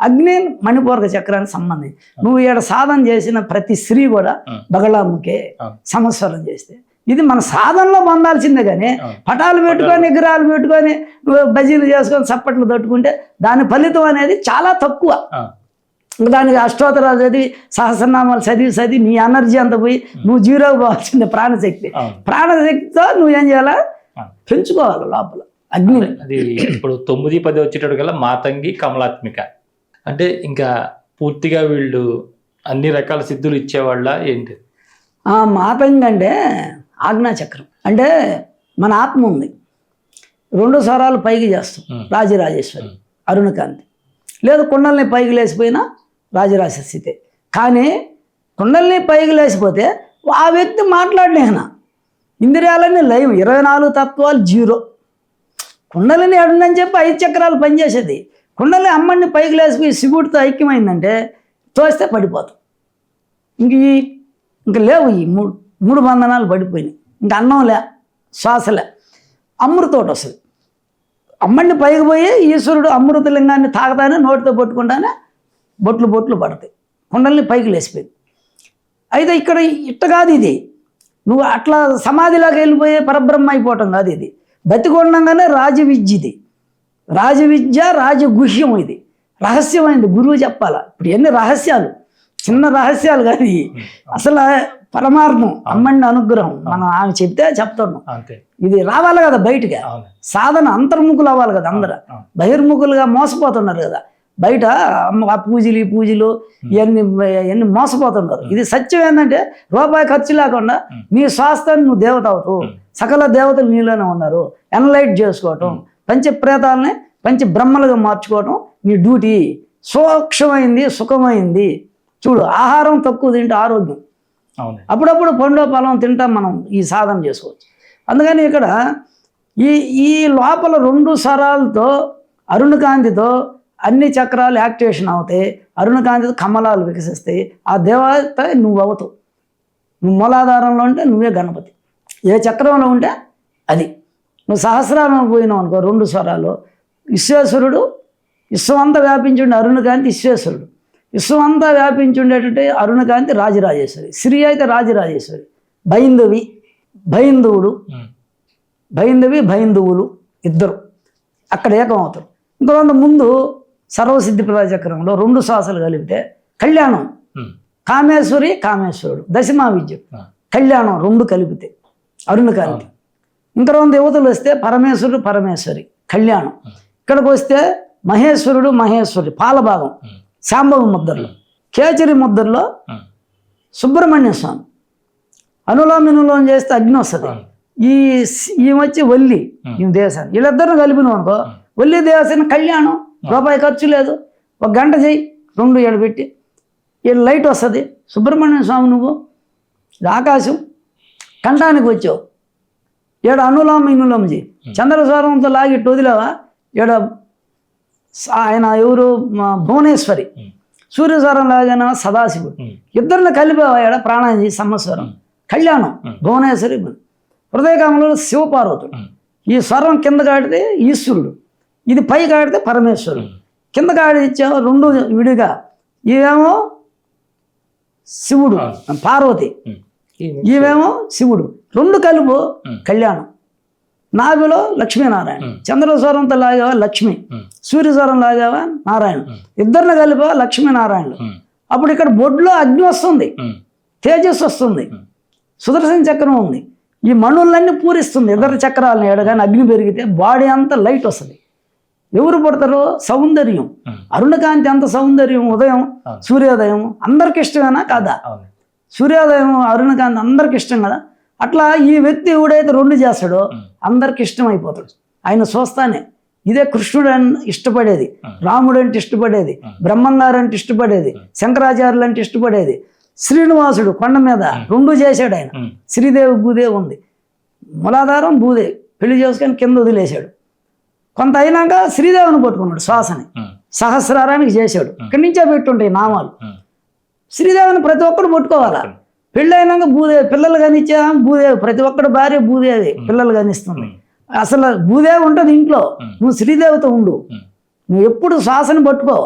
అగ్ని మణిపూరక చక్రానికి సంబంధించి. నువ్వు ఇక్కడ సాధన చేసిన ప్రతి స్త్రీ కూడా బగళాముఖే సంవత్సరం చేస్తే ఇది మన సాధనలో పొందాల్సిందే కానీ పటాలు పెట్టుకొని విగ్రహాలు పెట్టుకొని బజీలు చేసుకొని చప్పట్లు తట్టుకుంటే దాని ఫలితం అనేది చాలా తక్కువ. దానికి అష్టోత్తరాలు చదివి సహస్రనామాలు చదివి నీ ఎనర్జీ అంత పోయి నువ్వు జీరో పోవాల్సిందే. ప్రాణశక్తితో నువ్వు ఏం చేయాలా, పెంచుకోవాలి లోపల అగ్ని. అది ఇప్పుడు 9, 10 వచ్చేటప్పటికల్లా మాతంగి కమలాత్మిక అంటే ఇంకా పూర్తిగా వీళ్ళు అన్ని రకాల సిద్ధులు ఇచ్చేవాళ్ళ ఏంటి? మాతంగి అంటే ఆజ్ఞాచక్రం. అంటే మన ఆత్మ ఉంది, 2 స్వరాలు పైకి చేస్తాం, రాజరాజేశ్వరి అరుణకాంతి. లేదు కుండల్ని పైకి లేచిపోయినా రాజరాజ స్థితే. కానీ కుండల్ని పైకి లేచిపోతే ఆ వ్యక్తి మాట్లాడలేనా, ఇంద్రియాలన్నీ లైవ్, 24 తత్వాలు జీరో. కుండలిని ఎడుందని చెప్పి 5 చక్రాలు పనిచేసేది. కుండలి అమ్మడిని పైకి లేచిపోయి శివుడితో ఐక్యమైందంటే తోస్తే పడిపోతాం. ఇంక లేవు ఈ మూడు బంధనాలు పడిపోయినాయి. ఇంక అన్నంలే, శ్వాసలే, అమృతోటి వస్తుంది. అమ్మడిని పైకి పోయి ఈశ్వరుడు అమృతలింగాన్ని తాగతానే నోటితో పట్టుకుంటానే బొట్లు పడతాయి. కుండల్ని పైకి లేచిపోయింది. అయితే ఇక్కడ ఇట్ట కాదు ఇది, నువ్వు అట్లా సమాధిలాగా వెళ్ళిపోయే పరబ్రహ్మ అయిపోవటం కాదు ఇది. బతికొండంగానే రాజవిద్య ఇది, రాజవిద్య రాజగుహ్యం, ఇది రహస్యమైంది. గురువు చెప్పాలా. ఇప్పుడు ఎన్ని రహస్యాలు, చిన్న రహస్యాలు కాదు అసలు పరమార్థం. అమ్మడిని అనుగ్రహం మనం ఆమె చెప్తే చెప్తున్నాం. ఇది రావాలి కదా బయటగా, సాధన అంతర్ముఖులు అవ్వాలి కదా. అందరూ బహిర్ముఖులుగా మోసపోతున్నారు కదా బయట. ఆ పూజలు ఈ పూజలు ఇవన్నీ మోసపోతున్నారు. ఇది సత్యం ఏంటంటే రూపాయి ఖర్చు లేకుండా నీ శాస్త్రాన్ని నువ్వు దేవత అవుతావు. సకల దేవతలు నీలోనే ఉన్నారు. ఎన్లైట్ చేసుకోవటం, పంచప్రేతాలని పంచబ్రహ్మలుగా మార్చుకోవటం నీ డ్యూటీ. సూక్ష్మమైంది, సుఖమైంది. చూడు, ఆహారం తక్కువ తింటే ఆరోగ్యం. అప్పుడప్పుడు పండు పొలం తింటాం మనం, ఈ సాధన చేసుకోవచ్చు. అందుకని ఇక్కడ ఈ లోపల 2 స్వరాలతో అరుణకాంతితో అన్ని చక్రాలు యాక్టివేషన్ అవుతాయి. అరుణకాంతితో కమలాలు వికసిస్తాయి. ఆ దేవత నువ్వు అవుతావు. నువ్వు మూలాధారంలో ఉంటే నువ్వే గణపతి. ఏ చక్రంలో ఉంటే అది. నువ్వు సహస్రారం పోయినావు అనుకో, 2 స్వరాలు. విశ్వేశ్వరుడు విశ్వమంతా వ్యాపించుండే అరుణకాంతి విశ్వేశ్వరుడు. విశ్వమంతా వ్యాపించుండేటట్టు అరుణకాంతి రాజరాజేశ్వరి. శ్రీ అయితే రాజరాజేశ్వరి. భైందవి భైందువుడు, భైందువులు ఇద్దరు అక్కడ ఏకమవుతారు. ఇంకొంత ముందు సర్వసిద్ధి ప్రజాచక్రంలో 2 శ్వాసలు కలిపితే కళ్యాణం. కామేశ్వరుడు దశమా విద్య కళ్యాణం 2 కలిపితే అరుణకాంతి. ఇంకా 2 యువతలు వస్తే పరమేశ్వరి కళ్యాణం. ఇక్కడికి వస్తే మహేశ్వరి పాలభాగం శాంభవి ముద్రలో. కేచరి ముద్రలో సుబ్రహ్మణ్య స్వామి. అనులోమినులోం చేస్తే అగ్ని వస్తుంది. ఈ వచ్చి వల్లి ఈ దేశాన్ని. వీళ్ళిద్దరిని కలిపినాం అనుకో, వల్లి దేవసేన కళ్యాణం. రూపాయి ఖర్చు లేదు, 1 గంట చెయ్యి, 2 ఏడు పెట్టి లైట్ వస్తుంది. సుబ్రహ్మణ్య స్వామి నువ్వు ఆకాశం కంఠానికి వచ్చావు. ఏడు అనులోమ చెయ్యి. చంద్రస్వరంతో లాగిట్టు వదిలేవా. ఏడ ఆయన ఎవరు భువనేశ్వరి. సూర్యస్వరం లాగానే సదాశివుడు. ఇద్దరిని కలిపావా ఏడ ప్రాణాయం చేసి సంవత్సరం కళ్యాణం. భువనేశ్వరి హృదయకామంలో శివపార్వతుడు. ఈ స్వరం కింద కాడితే ఈశ్వరుడు, ఇది పై కాడితే పరమేశ్వరుడు. కింద కాడి ఇచ్చాము 2 విడిగా. ఇవేమో శివుడు పార్వతి, ఇవేమో శివుడు. 2 కలుపు కళ్యాణం. నాభిలో లక్ష్మీనారాయణ. చంద్రస్వరంతో లాగావా లక్ష్మి, సూర్యస్వరం లాగావా నారాయణ. ఇద్దరిని కలిపావా లక్ష్మీనారాయణలు. అప్పుడు ఇక్కడ బొడ్లో అగ్ని వస్తుంది, తేజస్సు వస్తుంది, సుదర్శన చక్రం ఉంది. ఈ మణులన్నీ పూరిస్తుంది. ఇద్దరు చక్రాలను ఏడగానే అగ్ని పెరిగితే బాడీ అంతా లైట్ వస్తుంది. ఎవరు పడతారో సౌందర్యం. అరుణకాంతి అంత సౌందర్యం. ఉదయం సూర్యోదయం అందరికి ఇష్టమేనా కాదా? సూర్యోదయం అరుణకాంతి అందరికి ఇష్టం కదా. అట్లా ఈ వ్యక్తి ఎవడైతే 2 చేస్తాడో అందరికి ఇష్టం అయిపోతాడు. ఆయన చూస్తానే ఇదే కృష్ణుడు అని ఇష్టపడేది, రాముడు అంటే ఇష్టపడేది, బ్రహ్మంగారు అంటే ఇష్టపడేది, శంకరాచార్యులు అంటే ఇష్టపడేది. శ్రీనివాసుడు కొండ మీద 2 చేశాడు ఆయన. శ్రీదేవి భూదేవి ఉంది, మూలాధారం భూదేవి పెళ్లి చేసుకొని కింద వదిలేశాడు. కొంత అయినాక శ్రీదేవిని పట్టుకున్నాడు, శ్వాసని సహస్రారానికి చేశాడు. ఇక్కడి నుంచే పెట్టుంటాయి నామాలు. శ్రీదేవిని ప్రతి ఒక్కరు పట్టుకోవాలా. పెళ్ళి అయినాక భూదేవి, పిల్లలు కానిచ్చా భూదేవి. ప్రతి ఒక్కడు భార్య భూదేవి, పిల్లలు కానిస్తుంది. అసలు భూదేవి ఉంటుంది ఇంట్లో. నువ్వు శ్రీదేవితో ఉండు. నువ్వు ఎప్పుడు శ్వాసను పట్టుకో,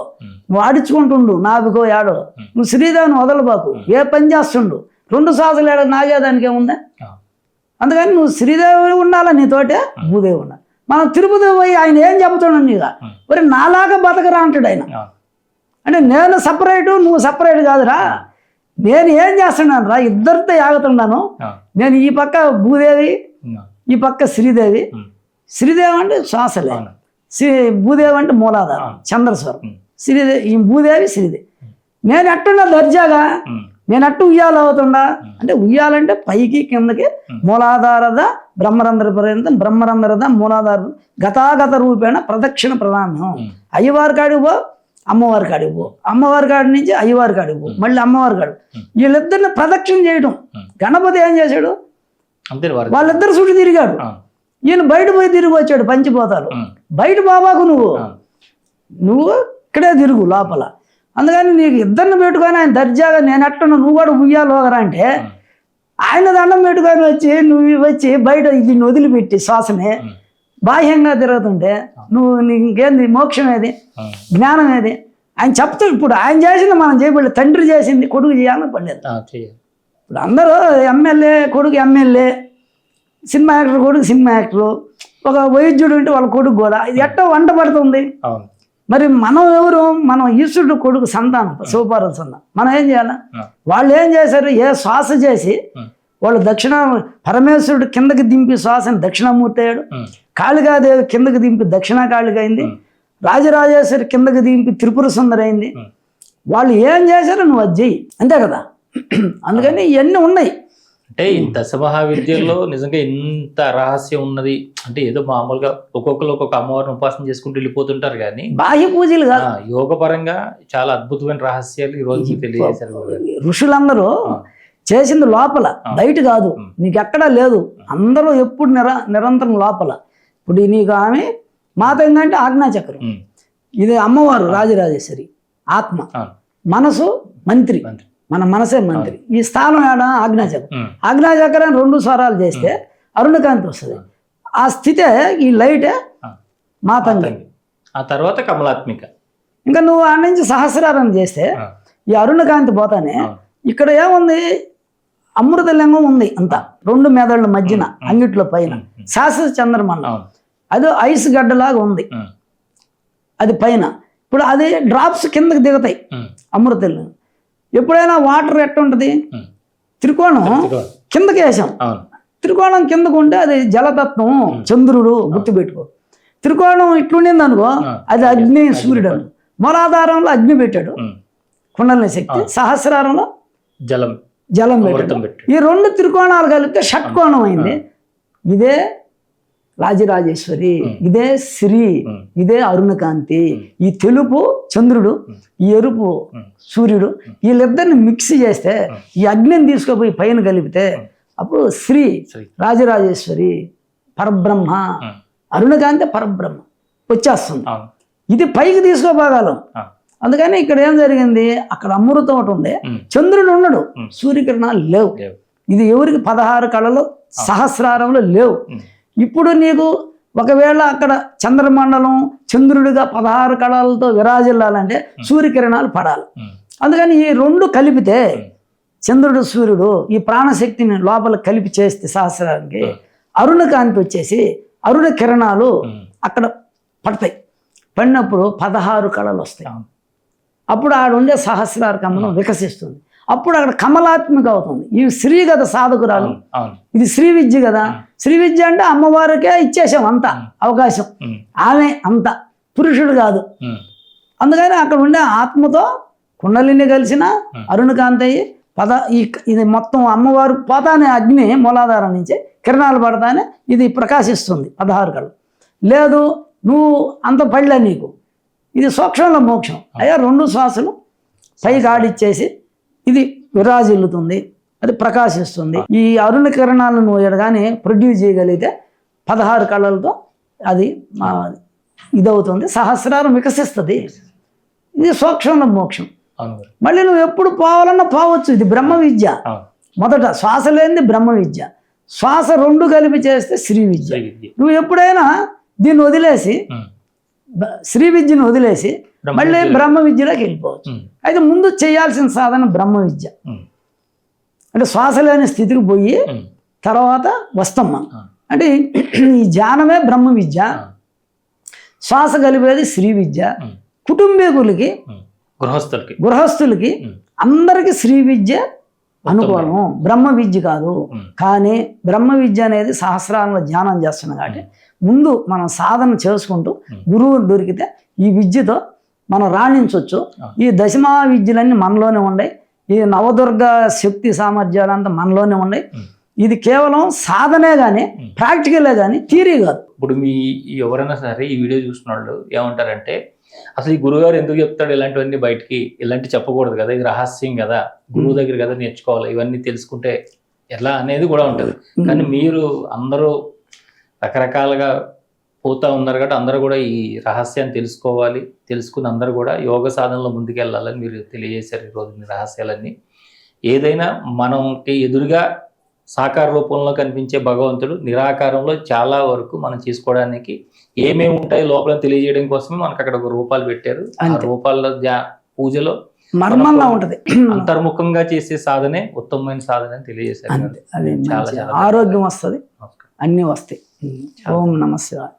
నువ్వు ఆడించుకుంటుండు. నాభికో ఏడో నువ్వు శ్రీదేవిని వదలబాకు. ఏ పని చేస్తుండు. 2 శ్వాసలు ఏడ నాగేదానికి ఏముందా? అందుకని నువ్వు శ్రీదేవి ఉండాలా నీతోటే భూదేవి ఉండాలి. మనం తిరుపతి పోయి ఆయన ఏం చెబుతున్నాడు నీగా, మరి నాలాగా బతకరా అంటాడు ఆయన. అంటే నేను సపరేటు నువ్వు సపరేట్ కాదురా, నేను ఏం చేస్తున్నాను రా, ఇద్దరితో ఆగుతున్నాను. నేను ఈ పక్క భూదేవి, ఈ పక్క శ్రీదేవి. శ్రీదేవి అంటే శ్వాసలే, భూదేవి అంటే మూలాధారం చంద్రస్వరం, శ్రీదేవి ఈ భూదేవి శ్రీదేవి. నేను ఎట్టున్నా దర్జాగా, నేను అట్టు ఉయ్యాలు అవుతుండా అంటే ఉయ్యాలంటే పైకి కిందకి మూలాధాರದ బ్రహ్మరంధ్ర పర్యంతం, బ్రహ్మరంధ్ರದ మూలాధార గతాగత రూపేణ ప్రదక్షిణ ప్రధానం. అయ్యవారి కాడికి పో, అమ్మవారి కాడికి పో, అమ్మవారి కాడి నుంచి అయ్యవారి కాడికి పో, మళ్ళీ అమ్మవారి కాడి. వీళ్ళిద్దరిని ప్రదక్షిణ చేయడం. గణపతి ఏం చేశాడు, వాళ్ళిద్దరు చుట్టూ తిరిగాడు, ఈయన బయట పోయి తిరిగి వచ్చాడు పంచిపోతారు. బయట బాబాకు నువ్వు ఇక్కడే తిరుగు లోపల. అందుకని నీకు ఇద్దరిని పెట్టుకొని ఆయన దర్జాగా నేను ఎట్టున్నా నువ్వు కూడా ఉయ్యాలోగరా అంటే ఆయన దండం పెట్టుకొని వచ్చి నువ్వు వచ్చి బయట ఇది వదిలిపెట్టి శ్వాసనే బాహ్యంగా తిరుగుతుంటే నువ్వు నీకు ఇంకేంది మోక్షం ఏది, జ్ఞానం ఏది ఆయన చెప్తాడు. ఇప్పుడు ఆయన చేసింది మనం చేయబడలేదు, తండ్రి చేసింది కొడుకు చేయాలని పడలేదు. ఇప్పుడు అందరూ ఎమ్మెల్యే కొడుకు ఎమ్మెల్యే, సినిమా యాక్టర్ కొడుకు సినిమా యాక్టరు, ఒక వైద్యుడు ఉంటే వాళ్ళ కొడుకు కూడా. ఇది ఎట్టో వంట పడుతుంది. మరి మనం ఎవరు, మనం ఈశ్వరుడు కొడుకు సంతానం, శివపార్వతి సంతానం. మనం ఏం చేయాలి, వాళ్ళు ఏం చేశారు, ఏ శ్వాస చేసి వాళ్ళు దక్షిణ పరమేశ్వరుడు కిందకి దింపి శ్వాసని దక్షిణామూర్తి అయ్యాడు, కాళికాదేవి కిందకి దింపి దక్షిణ కాళిక అయింది, రాజరాజేశ్వరి కిందకి దింపి త్రిపుర సుందరి అయింది. వాళ్ళు ఏం చేశారు నువ్వు అది చెయ్యి, అంతే కదా. అందుకని ఇవన్నీ ఉన్నాయి. అంటే ఈ దశమహావిద్యల్లో నిజంగా ఇంత రహస్యం ఉన్నది అంటే ఏదో మామూలుగా ఒక్కొక్కరు ఒక్కొక్క అమ్మవారిని ఉపాసన చేసుకుంటూ వెళ్ళిపోతుంటారు, కానీ బాహ్య పూజలు కాదు, యోగ పరంగా చాలా అద్భుతమైన రహస్యాలు ఈ రోజు మీకు తెలియజేశారు. ఋషులందరూ చేసింది లోపల, బయట కాదు. నీకు ఎక్కడా లేదు, అందరూ ఎప్పుడు నిరంతరం లోపల. ఇప్పుడు నీకు ఆమె మాత ఏంటంటే ఆజ్ఞాచక్రం, ఇది అమ్మవారు రాజరాజేశ్వరి ఆత్మ, మనసు మంత్రి, మన మనసే మంత్రి. ఈ స్థానం ఏడ ఆజ్ఞాచక్రం. ఆజ్ఞాచక్రం 2 స్వరాలు చేస్తే అరుణకాంతి వస్తుంది. ఆ స్థితే ఈ లైటే మాతంగి, ఆ తర్వాత కమలాత్మిక. ఇంకా నువ్వు ఆడ నుంచి సహస్రారం చేస్తే ఈ అరుణకాంతి పోతానే ఇక్కడ ఏముంది, అమృతలింగం ఉంది అంతా 2 మెదళ్ళ మధ్యన అంగిట్లో పైన శాశ్వత చంద్రమండలం. అది ఐస్ గడ్డలాగా ఉంది, అది పైన. ఇప్పుడు అది డ్రాప్స్ కిందకి దిగుతాయి అమృతలింగం. ఎప్పుడైనా వాటర్ ఎట్టుంటది, త్రికోణం కిందకి వేసాం, త్రికోణం కిందకు ఉంటే అది జలతత్వం, చంద్రుడు గుర్తుపెట్టుకో. త్రికోణం ఇట్లుండింది అనుకో అది అగ్ని, సూర్యుడు. మూలాధారంలో అగ్ని పెట్టాడు కుండలిని శక్తి, సహస్రారంలో జలం పెట్టాడు. ఈ 2 త్రికోణాలు కలిపితే షట్కోణం అయింది. ఇదే రాజరాజేశ్వరి, ఇదే శ్రీ, ఇదే అరుణకాంతి. ఈ తెలుపు చంద్రుడు, ఈ ఎరుపు సూర్యుడు, వీళ్ళిద్దరిని మిక్స్ చేస్తే ఈ అగ్నిని తీసుకుపోయి పైన కలిపితే అప్పుడు శ్రీ రాజరాజేశ్వరి పరబ్రహ్మ, అరుణకాంతి పరబ్రహ్మ వచ్చేస్తుంది. ఇది పైకి తీసుకోపోగలం. అందుకని ఇక్కడ ఏం జరిగింది, అక్కడ అమృతం ఒకటి ఉంది, చంద్రుడు ఉన్నాడు, సూర్యకిరణాలు లేవు. ఇది ఎవరికి 16 కళలు సహస్రారంలో లేవు. ఇప్పుడు నీకు ఒకవేళ అక్కడ చంద్రమండలం చంద్రుడిగా 16 కళలతో విరాజిల్లాలంటే సూర్యకిరణాలు పడాలి. అందుకని ఈ 2 కలిపితే చంద్రుడు సూర్యుడు ఈ ప్రాణశక్తిని లోపల కలిపి చేస్తే సహస్రానికి అరుణకాంతి వచ్చేసి అరుణ కిరణాలు అక్కడ పడతాయి. పడినప్పుడు 16 కళలు వస్తాయి. అప్పుడు ఆడుండే సహస్రార కమలం వికసిస్తుంది. అప్పుడు అక్కడ కమలాత్మిక అవుతుంది. ఈ శ్రీగత సాధకురాలు, ఇది శ్రీ విద్య కదా. శ్రీ విద్య అంటే అమ్మవారికే ఇచ్చేసాం అంత అవకాశం, ఆమె అంత, పురుషుడు కాదు. అందుకని అక్కడ ఉండే ఆత్మతో కుండలిని కలిసిన అరుణకాంతయ్యి ఇది మొత్తం అమ్మవారు పోతానే అగ్ని మూలాధారం నుంచి కిరణాలు పడతానే ఇది ప్రకాశిస్తుంది 16 కళ్ళు. లేదు నువ్వు అంత పళ్ళే నీకు, ఇది సూక్ష్మంలో మోక్షం. అయ్యా 2 శ్వాసలు పైకి ఆడిచ్చేసి ఇది విరాజిల్లుతుంది, అది ప్రకాశిస్తుంది. ఈ అరుణ కిరణాలను నువ్వు కానీ ప్రొడ్యూస్ చేయగలిగితే 16 కళలతో అది ఇదవుతుంది, సహస్రారం వికసిస్తుంది. ఇది సూక్ష్మంలో మోక్షం. మళ్ళీ నువ్వు ఎప్పుడు పోవాలన్నా పోవచ్చు. ఇది బ్రహ్మ విద్య. మొదట శ్వాస లేనిది బ్రహ్మ విద్య, శ్వాస 2 కలిపి చేస్తే శ్రీ విద్య. నువ్వు ఎప్పుడైనా దీన్ని వదిలేసి శ్రీ విద్యను వదిలేసి మళ్ళీ బ్రహ్మ విద్యలోకి వెళ్ళిపోవచ్చు. అయితే ముందు చేయాల్సిన సాధన బ్రహ్మ విద్య. అంటే శ్వాస లేని స్థితికి పోయి తర్వాత వస్తాం మనం. ఆ. అంటే ఈ ధ్యానమే బ్రహ్మ విద్య, శ్వాస కలిపేది శ్రీ విద్య. ఉమ్. కుటుంబీకులకి, గృహస్థులకి గృహస్థులకి ఉమ్. అందరికి శ్రీ విద్య అనుకూలం, బ్రహ్మ విద్య కాదు. ఉమ్. కానీ బ్రహ్మ విద్య అనేది సహస్రాంగ ధ్యానం చేస్తున్నాం కాబట్టి ముందు మనం సాధన చేసుకుంటూ గురువు దొరికితే ఈ విద్యతో మనం రాణించవచ్చు. ఈ దశమా విద్యలన్నీ మనలోనే ఉన్నాయి, ఈ నవదుర్గ శక్తి సామర్థ్యాలంతా మనలోనే ఉన్నాయి. ఇది కేవలం సాధనే కానీ ప్రాక్టికలే కానీ థియరీ కాదు. ఇప్పుడు మీ ఎవరైనా సరే ఈ వీడియో చూసిన వాళ్ళు ఏమంటారంటే, అసలు ఈ గురువుగారు ఎందుకు చెప్తాడు ఇలాంటివన్నీ బయటికి, ఇలాంటి చెప్పకూడదు కదా, ఇది రహస్యం కదా, గురువు దగ్గర కదా నేర్చుకోవాలి, ఇవన్నీ తెలుసుకుంటే ఎలా అనేది కూడా ఉంటుంది. కానీ మీరు అందరూ రకరకాలుగా పోతా ఉన్నారు కాబట్టి అందరూ కూడా ఈ రహస్యాన్ని తెలుసుకోవాలి, తెలుసుకుని అందరూ కూడా యోగ సాధనలో ముందుకెళ్ళాలని మీరు తెలియజేశారు ఈరోజు మీ రహస్యాలన్నీ. ఏదైనా మనకి ఎదురుగా సాకార రూపంలో కనిపించే భగవంతుడు నిరాకారంలో చాలా వరకు మనం చేసుకోవడానికి ఏమేమి ఉంటాయో లోపల తెలియజేయడం కోసమే మనకు అక్కడ ఒక రూపాలు పెట్టారు. ఆ రూపాల్లో పూజలో మర్మంగా ఉంటది, అంతర్ముఖంగా చేసే సాధనే ఉత్తమమైన సాధన అని తెలియజేశారు. అది ఆరోగ్యం వస్తుంది, అన్ని వస్తాయి. ఓం నమః శివాయ.